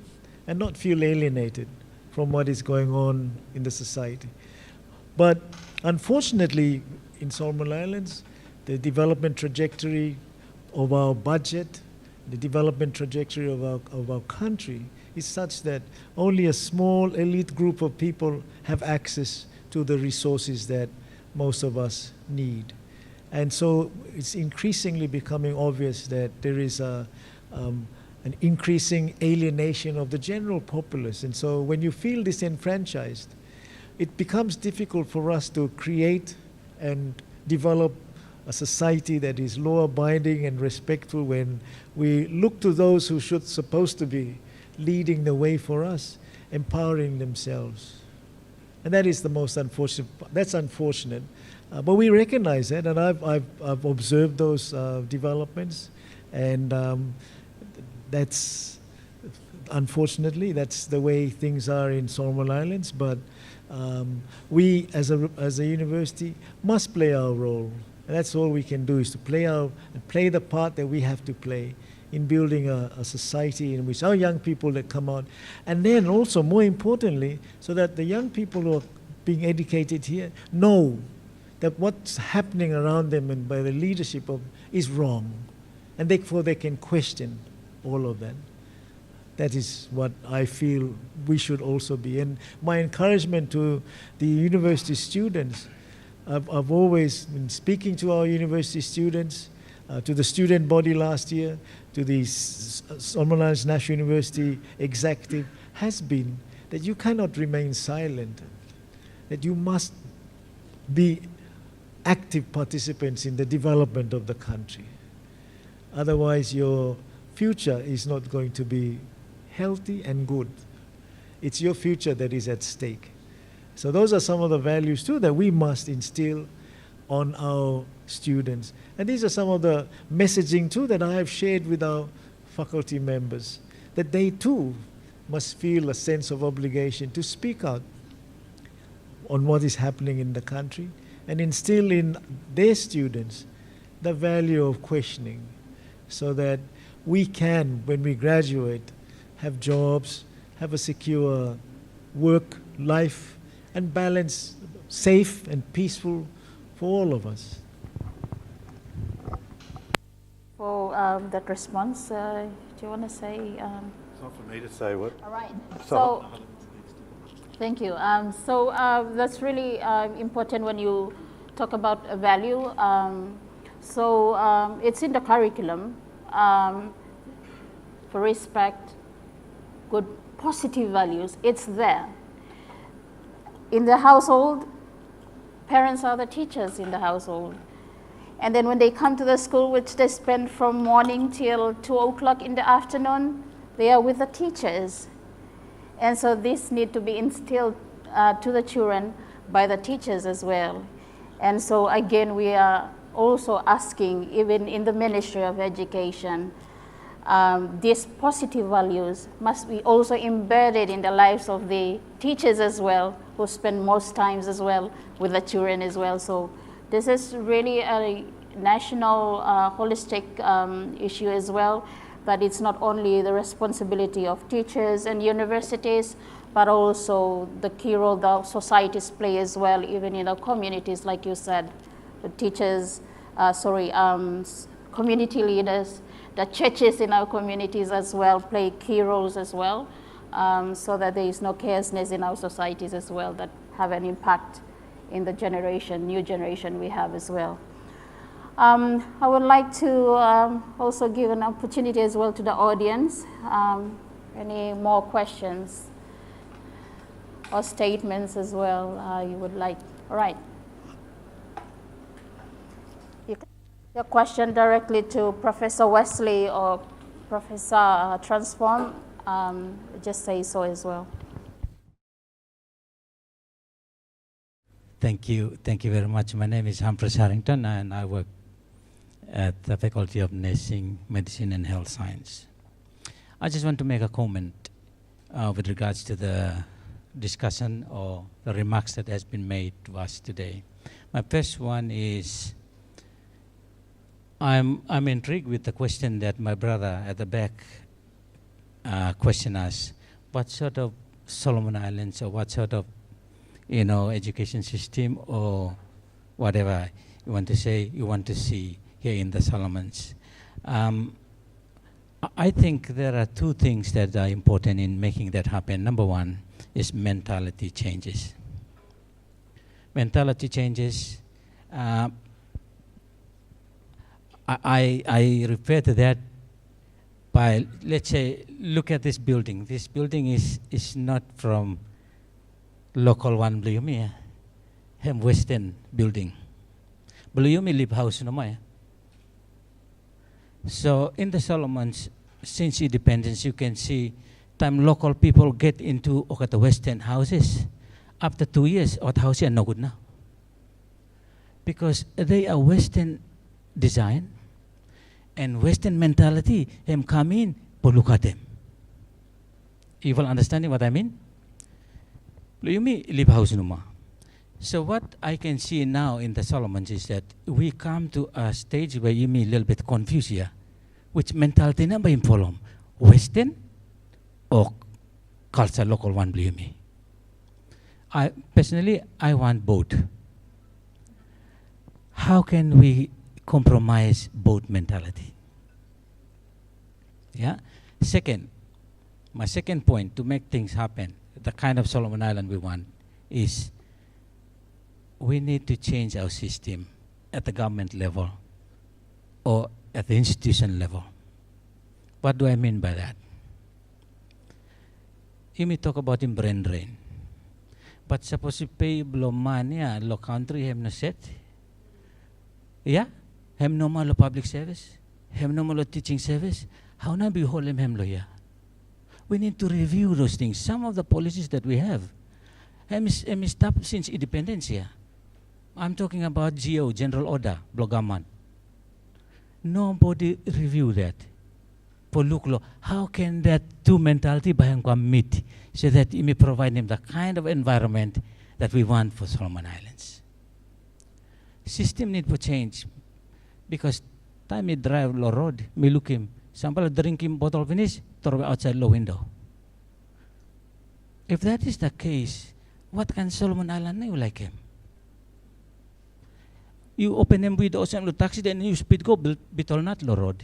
and not feel alienated from what is going on in the society. But unfortunately, in Solomon Islands, the development trajectory of our budget, the development trajectory of our country is such that only a small elite group of people have access to the resources that most of us need. And so it's increasingly becoming obvious that there is an increasing alienation of the general populace. And so when you feel disenfranchised, it becomes difficult for us to create and develop a society that is law-abiding and respectful when we look to those who should supposed to be leading the way for us, empowering themselves. And that is the most unfortunate. That's unfortunate. But we recognize that, and I've observed those developments, and that's, unfortunately, that's the way things are in Solomon Islands. But we, as a university, must play our role, and that's all we can do, is to play the part that we have to play in building a society in which our young people that come out, and then also, more importantly, so that the young people who are being educated here know that what's happening around them and by the leadership is wrong, and therefore they can question all of that. That is what I feel we should also be. And my encouragement to the university students, I've always been speaking to our university students, to the student body last year, to the Solomon Islands National University executive, has been that you cannot remain silent, that you must be active participants in the development of the country. Otherwise, your future is not going to be healthy and good. It's your future that is at stake. So those are some of the values too that we must instill on our students. And these are some of the messaging too that I have shared with our faculty members, that they too must feel a sense of obligation to speak out on what is happening in the country and instill in their students the value of questioning, so that we can, when we graduate, have jobs, have a secure work life, and balance safe and peaceful for all of us. For that response, do you want to say? It's not for me to say what. All right. So, thank you. That's really important when you talk about a value. It's in the curriculum for respect, good, positive values. It's there. In the household, parents are the teachers in the household. And then when they come to the school, which they spend from morning till 2 o'clock in the afternoon, they are with the teachers. And so this need to be instilled to the children by the teachers as well. And so again, we are also asking, even in the Ministry of Education, these positive values must be also embedded in the lives of the teachers as well, who spend most times as well with the children as well. So this is really a national holistic issue as well, but it's not only the responsibility of teachers and universities, but also the key role the societies play as well, even in the communities, like you said, the teachers, community leaders, the churches in our communities as well play key roles as well, so that there is no carelessness in our societies as well that have an impact in the new generation we have as well. I would like to also give an opportunity as well to the audience. Any more questions or statements as well you would like? All right. Your question directly to Professor Wesley or Professor Transform, just say so as well. Thank you very much. My name is Humphrey Harrington, and I work at the Faculty of Nursing, Medicine and Health Science. I just want to make a comment with regards to the discussion or the remarks that has been made to us today. My first one is, I'm intrigued with the question that my brother at the back questioned us. What sort of Solomon Islands or what sort of education system or whatever you want to say, you want to see here in the Solomons. I think there are two things that are important in making that happen. Number one is mentality changes. Mentality changes, I refer to that by, let's say, look at this building. This building is not from local one Bluyumi, hem Western building. Bluyumi live house no more. So in the Solomons, since independence, you can see time local people get into the Western houses. After 2 years, what house are no good now. Because they are Western design and Western mentality, them come in, but look at them. You will understanding what I mean? You mean live house no more. So what I can see now in the Solomons is that we come to a stage where you mean a little bit confused here. Which mentality number in follow? Western or culture local one believe me? I personally want both. How can we compromise both mentality? Yeah. Second, my second point to make things happen, the kind of Solomon Island we want is we need to change our system at the government level or at the institution level. What do I mean by that? You may talk about in brain drain. But suppose you pay below money, lo country have no set. Yeah? Have no more public service. Have no more teaching service. How now be hold him lawyer? We need to review those things. Some of the policies that we have stopped since independence here. I'm talking about GO, General Order, Blogaman. Nobody review that. Poluklo, how can that two mentality bahang meet so that it may provide them the kind of environment that we want for Solomon Islands? System need to change because time me drive low road, me look him, sample drinking bottle finish, throw outside low window. If that is the case, what can Solomon Island do like him? You open them with the taxi, then you speed go, bitol not low road.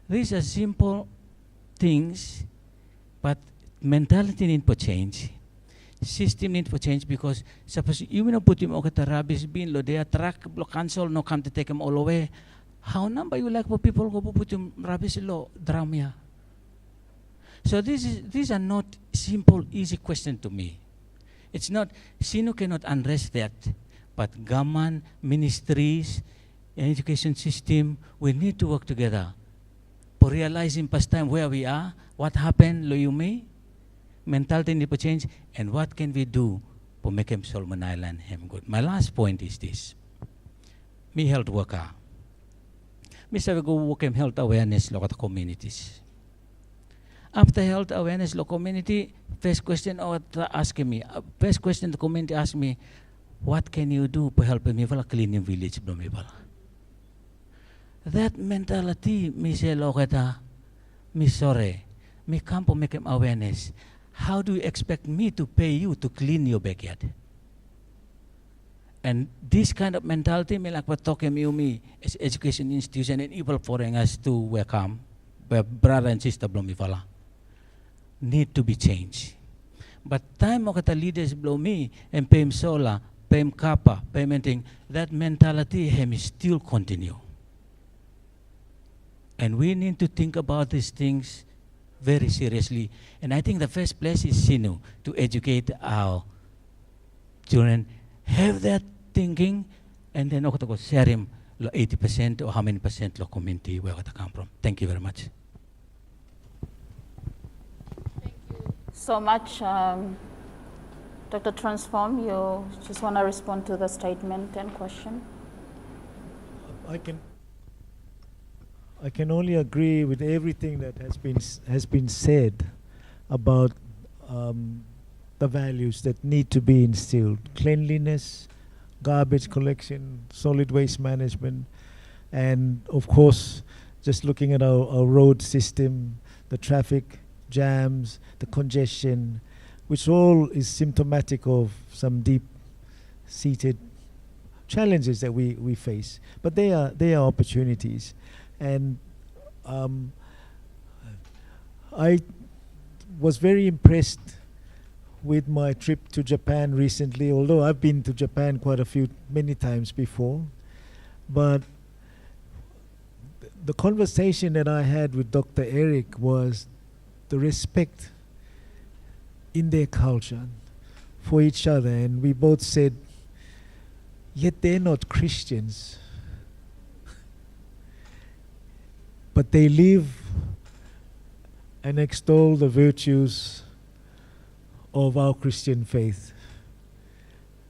These are simple things, but mentality need to change. System need to change because suppose you will not put him okay the rubbish bin, lo they truck block cancel, no come to take him all away. How number you like for people go put him rubbish lo drum here? So these are not simple, easy question to me. It's not, SINU cannot address that, but government, ministries, and education system, we need to work together. For realizing past time where we are, what happened, lo you may, mentality need to change, and what can we do to make him Solomon Island him good. My last point is this. Me health worker. Me sabi go work him health awareness lo at communities. After health awareness lo community, first question asking me, first question the community ask me, what can you do to help me for cleaning village blumibal? That mentality, me say lo kata, me sorry, me come to make him awareness. How do you expect me to pay you to clean your backyard? And this kind of mentality, me like what talking me as education institution and evil foreign us to welcome, brother and sister blumifala, need to be changed. But time mo kata leaders blow me and pay him sola, pay him kappa, paymenting, that mentality him still continue. And we need to think about these things very seriously. And I think the first place is SINU, to educate our children, have that thinking, and then share him 80% or how many percent lo community where it come from. Thank you very much. Thank you so much, Dr. Transform. You just want to respond to the statement and question? I can only agree with everything that has been said about the values that need to be instilled: cleanliness, garbage collection, solid waste management, and of course, just looking at our road system, the traffic jams, the congestion, which all is symptomatic of some deep-seated challenges that we face. But they are opportunities. And I was very impressed with my trip to Japan recently, although I've been to Japan many times before. But the conversation that I had with Dr. Eric was the respect in their culture for each other. And we both said, yet they're not Christians. But they live and extol the virtues of our Christian faith.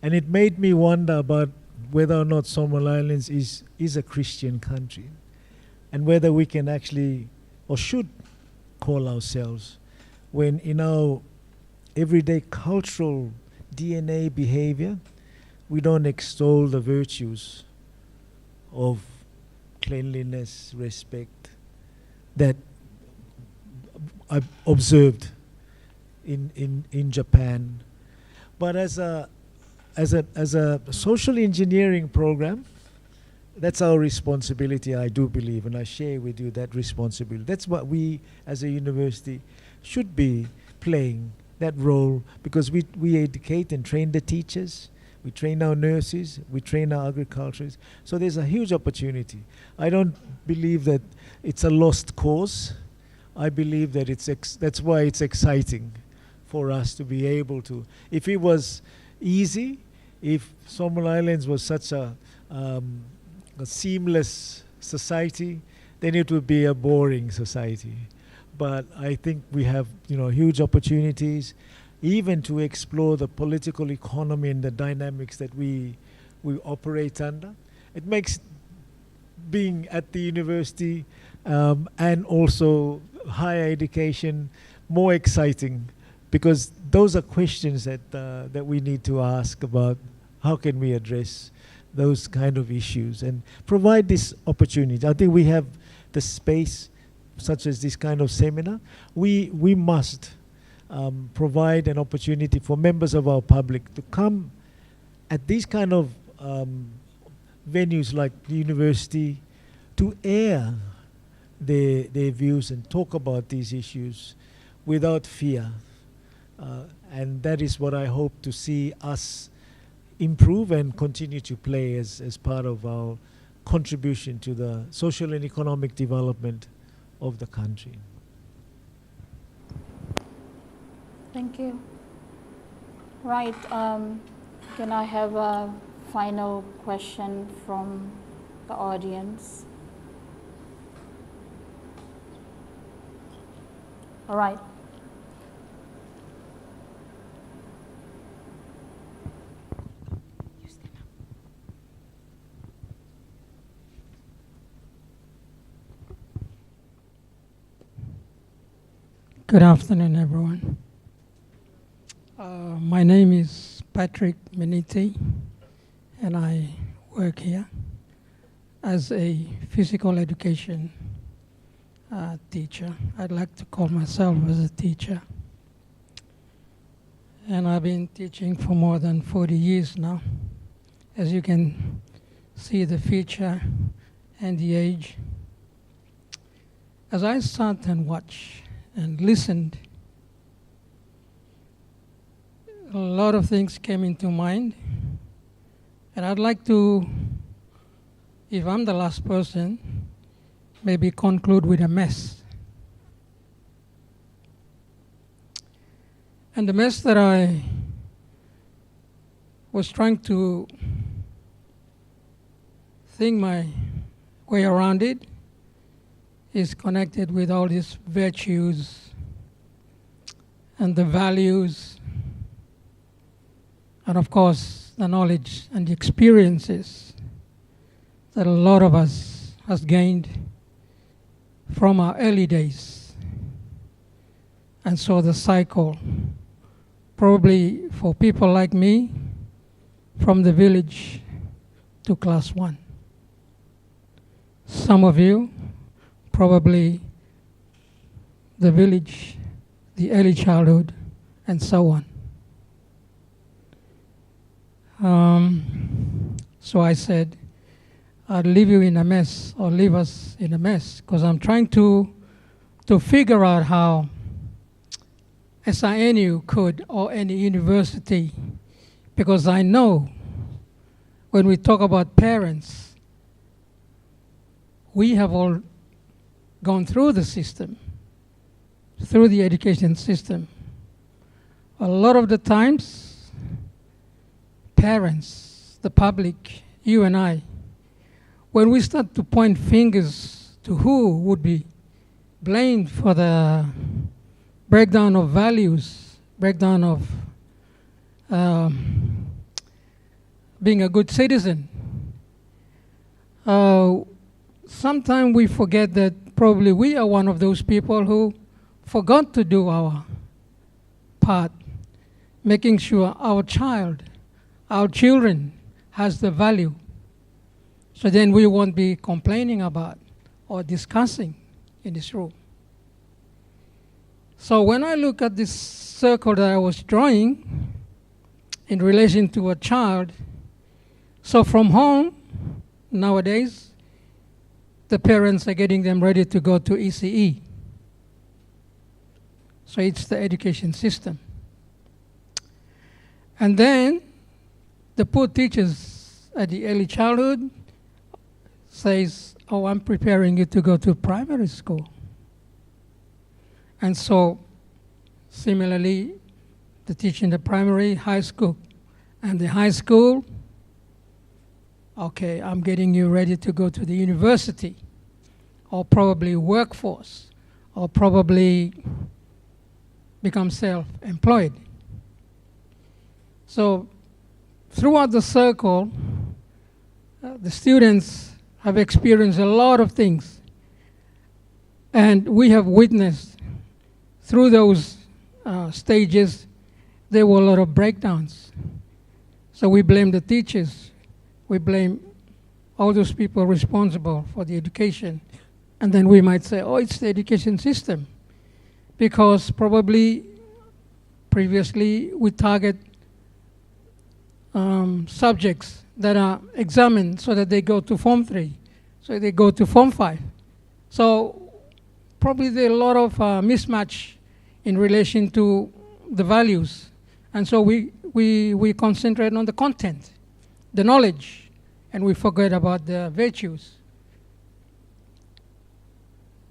And it made me wonder about whether or not Solomon Islands is a Christian country, and whether we can actually or should call ourselves, when in our everyday cultural DNA behavior, we don't extol the virtues of cleanliness, respect, that I've observed in Japan. But as a social engineering program, that's our responsibility, I do believe, and I share with you that responsibility. That's what we as a university should be playing, that role, because we educate and train the teachers, we train our nurses, we train our agriculturists. So there's a huge opportunity. I don't believe that it's a lost cause. I believe that that's why it's exciting for us to be able to. If it was easy, if Solomon Islands was such a seamless society, then it would be a boring society. But I think we have, huge opportunities, even to explore the political economy and the dynamics that we operate under. It makes being at the university and also higher education more exciting? Because those are questions that we need to ask about how can we address those kind of issues and provide this opportunity. I think we have the space, such as this kind of seminar. We must provide an opportunity for members of our public to come at these kind of venues like the university to air their views and talk about these issues without fear. And that is what I hope to see us improve and continue to play as part of our contribution to the social and economic development of the country. Thank you. Right. Can I have a final question from the audience? All right. Good afternoon, everyone. My name is Patrick Meniti, and I work here as a physical education teacher. I'd like to call myself as a teacher. And I've been teaching for more than 40 years now. As you can see the feature and the age. As I sat and watched and listened, a lot of things came into mind. And I'd like to, if I'm the last person, maybe conclude with a mess. And the mess that I was trying to think my way around it is connected with all these virtues and the values and of course the knowledge and the experiences that a lot of us has gained from our early days. And so the cycle, probably for people like me, from the village to class 1. Some of you, probably the village, the early childhood, and so on. So I said, I'd leave you in a mess, or leave us in a mess, because I'm trying to figure out how SINU could, or any university, because I know when we talk about parents, we have all gone through the system, through the education system. A lot of the times, parents, the public, you and I, when we start to point fingers to who would be blamed for the breakdown of values, breakdown of being a good citizen, sometimes we forget that probably we are one of those people who forgot to do our part, making sure our child, our children has the value. So then we won't be complaining about or discussing in this room. So when I look at this circle that I was drawing in relation to a child, so from home, nowadays, the parents are getting them ready to go to ECE. So it's the education system. And then the poor teachers at the early childhood says, oh, I'm preparing you to go to primary school. And so similarly, the teacher in the primary, high school, and the high school, okay, I'm getting you ready to go to the university, or probably workforce, or probably become self-employed. So throughout the circle, the students have experienced a lot of things. And we have witnessed through those stages, there were a lot of breakdowns. So we blame the teachers. We blame all those people responsible for the education. And then we might say, oh, it's the education system. Because probably previously we target subjects that are examined so that they go to Form 3, so they go to Form 5. So probably there are a lot of mismatch in relation to the values. And so we concentrate on the content, the knowledge, and we forget about the virtues.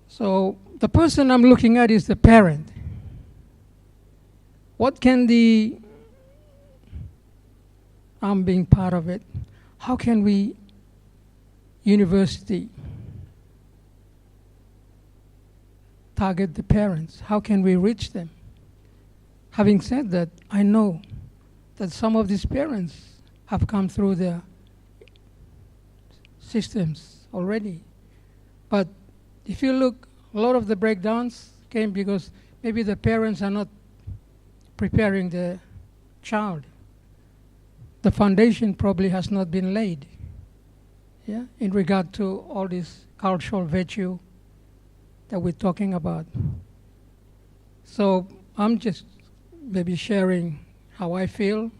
So the person I'm looking at is the parent. What can I'm being part of it. How can we, university, target the parents? How can we reach them? Having said that, I know that some of these parents have come through their systems already. But if you look, a lot of the breakdowns came because maybe the parents are not preparing the child. The foundation probably has not been laid, yeah, in regard to all this cultural virtue that we're talking about. So I'm just maybe sharing how I feel,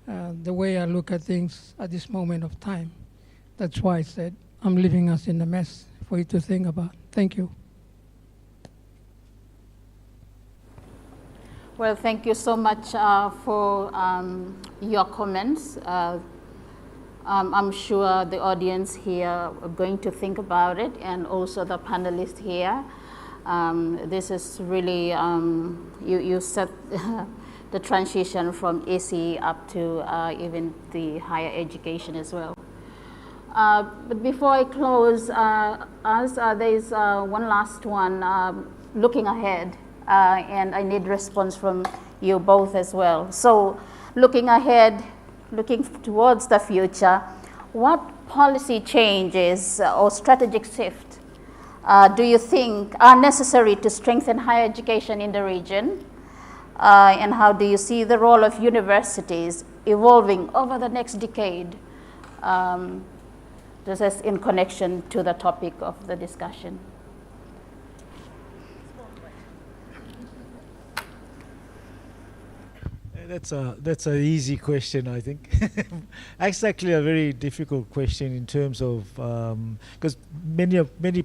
the way I look at things at this moment of time. That's why I said I'm leaving us in a mess for you to think about. Thank you. Well, thank you so much for your comments. I'm sure the audience here are going to think about it, and also the panelists here. This is really, you set the transition from AC up to even the higher education as well. But before I close, there's one last one, looking ahead. And I need response from you both as well. So looking ahead, looking towards the future, what policy changes or strategic shift do you think are necessary to strengthen higher education in the region? And how do you see the role of universities evolving over the next decade? This is in connection to the topic of the discussion. That's an easy question, I think. It's actually a very difficult question in terms of because many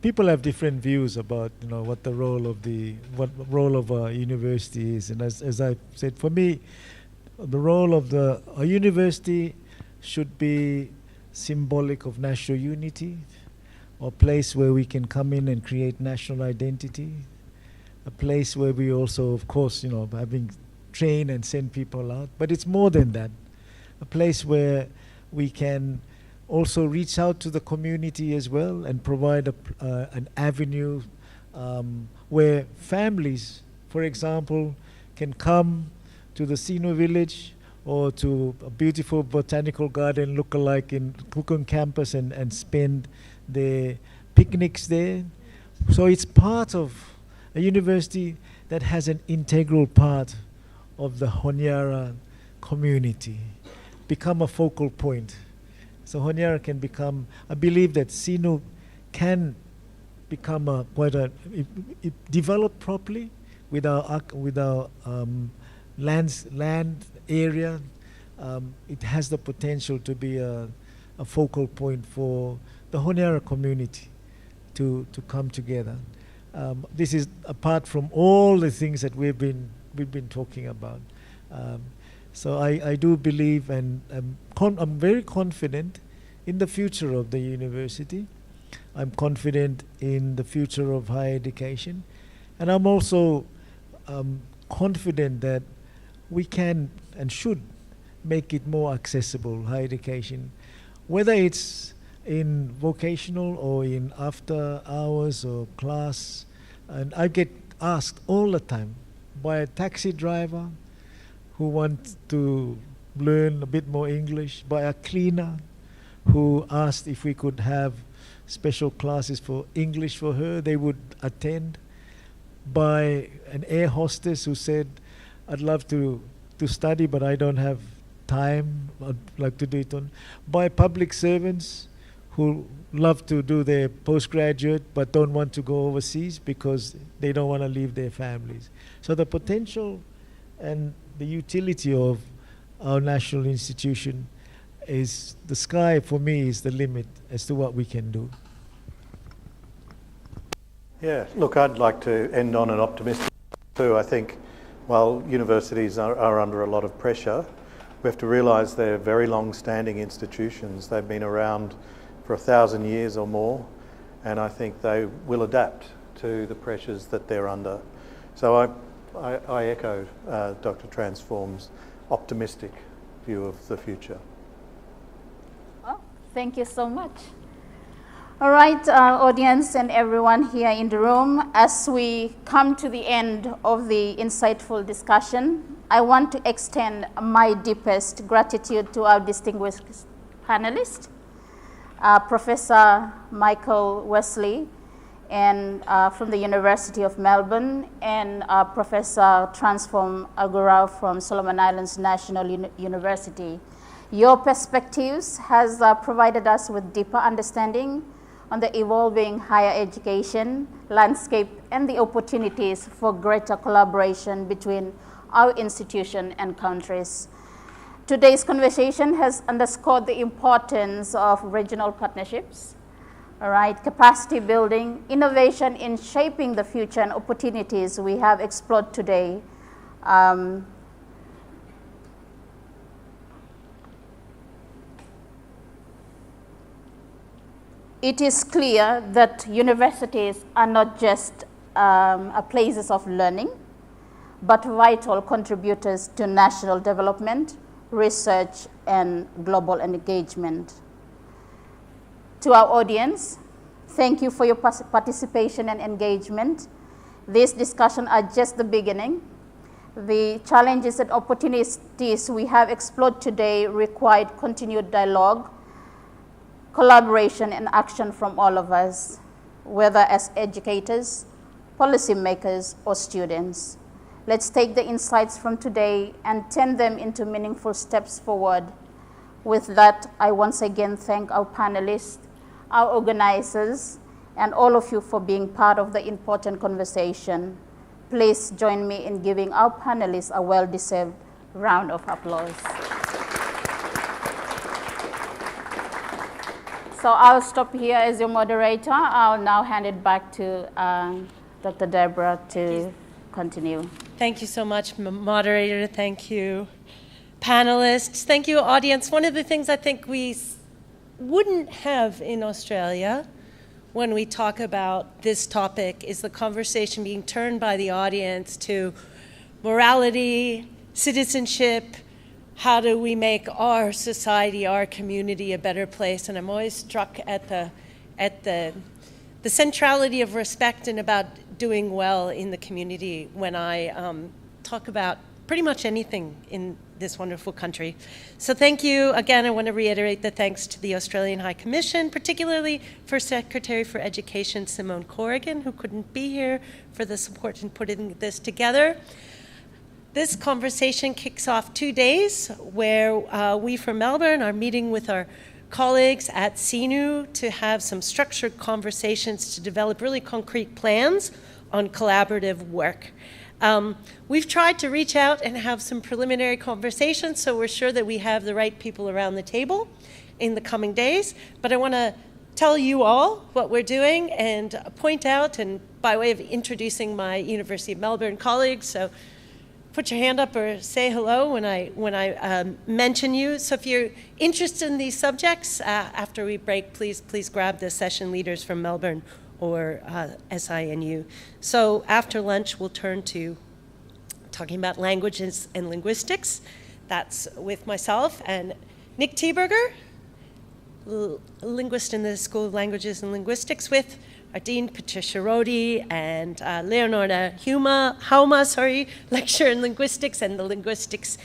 people have different views about what the role of a university is, and as I said, for me, the role of a university should be symbolic of national unity, or a place where we can come in and create national identity, a place where we also, of course, having train and send people out, but it's more than that. A place where we can also reach out to the community as well and provide an avenue where families, for example, can come to the SINU village or to a beautiful botanical garden look-alike in Kukung campus and spend their picnics there. So it's part of a university that has an integral part of the Honiara community, become a focal point. So Honiara can become, I believe that SINU can become if developed properly with our land area. It has the potential to be a focal point for the Honiara community to come together. This is apart from all the things that we've been talking about. So I do believe, and I'm very confident in the future of the university. I'm confident in the future of higher education. And I'm also confident that we can and should make it more accessible, higher education, whether it's in vocational or in after hours or class. And I get asked all the time by a taxi driver who wants to learn a bit more English, by a cleaner who asked if we could have special classes for English for her. They would attend. By an air hostess who said, I'd love to study, but I don't have time. I'd like to do it on. By public servants who love to do their postgraduate but don't want to go overseas because they don't want to leave their families. So the potential and the utility of our national institution is, the sky for me is the limit as to what we can do. Yeah, look, I'd like to end on an optimistic too. I think while universities are under a lot of pressure, we have to realise they're very long-standing institutions. They've been around for 1,000 years or more, and I think they will adapt to the pressures that they're under. So I echo Dr. Transform's optimistic view of the future. Well, thank you so much. All right, audience and everyone here in the room, as we come to the end of the insightful discussion, I want to extend my deepest gratitude to our distinguished panelists, Professor Michael Wesley and from the University of Melbourne, and Professor Transform Aqorau from Solomon Islands National University. Your perspectives has provided us with deeper understanding on the evolving higher education landscape and the opportunities for greater collaboration between our institution and countries. Today's conversation has underscored the importance of regional partnerships, all right, capacity building, innovation in shaping the future, and opportunities we have explored today. It is clear that universities are not just places of learning, but vital contributors to national development, research, and global engagement. To our audience, thank you for your participation and engagement. These discussions are just the beginning. The challenges and opportunities we have explored today require continued dialogue, collaboration, and action from all of us, whether as educators, policymakers, or students. Let's take the insights from today and turn them into meaningful steps forward. With that, I once again thank our panelists, our organizers, and all of you for being part of the important conversation. Please join me in giving our panelists a well-deserved round of applause. So I'll stop here as your moderator. I'll now hand it back to Dr. Deborah to continue. Thank you so much, moderator. Thank you, panelists. Thank you, audience. One of the things I think we wouldn't have in Australia when we talk about this topic is the conversation being turned by the audience to morality, citizenship, how do we make our society, our community a better place? And I'm always struck at the centrality of respect and about doing well in the community when I talk about pretty much anything in this wonderful country. So thank you. Again, I want to reiterate the thanks to the Australian High Commission, particularly for Secretary for Education Simone Corrigan, who couldn't be here, for the support in putting this together. This conversation kicks off 2 days where we from Melbourne are meeting with our colleagues at SINU to have some structured conversations to develop really concrete plans on collaborative work. We've tried to reach out and have some preliminary conversations, so we're sure that we have the right people around the table in the coming days. But I want to tell you all what we're doing and point out, and by way of introducing my University of Melbourne colleagues, so put your hand up or say hello when I mention you. So if you're interested in these subjects, after we break, please grab the session leaders from Melbourne or SINU. So after lunch, we'll turn to talking about languages and linguistics. That's with myself and Nick Teberger, linguist in the School of Languages and Linguistics, with our Dean Patricia Rodi and Leonora Hauma, lecturer in linguistics and the linguistics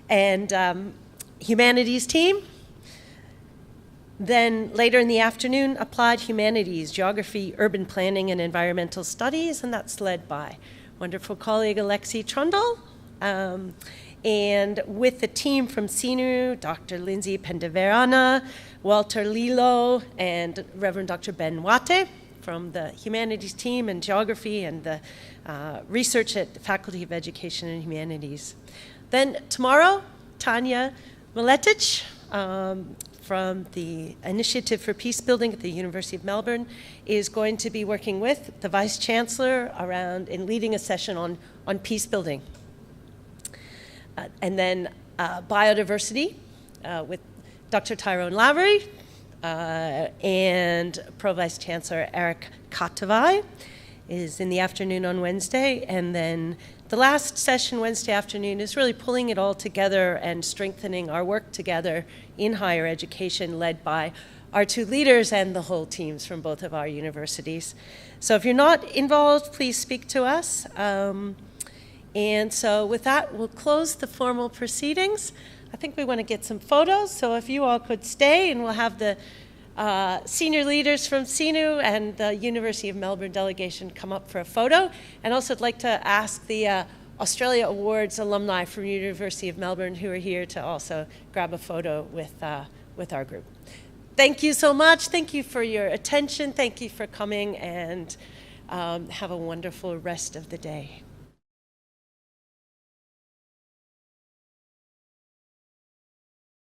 and humanities team. Then later in the afternoon, Applied Humanities, Geography, Urban Planning, and Environmental Studies, and that's led by wonderful colleague Alexi Trundle. And with the team from SINU, Dr. Lindsay Pendeverana, Walter Lilo, and Reverend Dr. Ben Wate from the Humanities team and Geography and the research at the Faculty of Education and Humanities. Then tomorrow, Tanya Miletic from the Initiative for Peace Building at the University of Melbourne is going to be working with the Vice Chancellor around in leading a session on peace building. And then biodiversity with Dr. Tyrone Lavery and Pro-Vice Chancellor Eric Katavai is in the afternoon on Wednesday. And then the last session Wednesday afternoon is really pulling it all together and strengthening our work together in higher education, led by our two leaders and the whole teams from both of our universities. So if you're not involved, please speak to us. And so with that, we'll close the formal proceedings. I think we want to get some photos, so if you all could stay, and we'll have the senior leaders from SINU and the University of Melbourne delegation come up for a photo. And also I'd like to ask the Australia Awards alumni from University of Melbourne who are here to also grab a photo with our group. Thank you so much. Thank you for your attention. Thank you for coming, and have a wonderful rest of the day.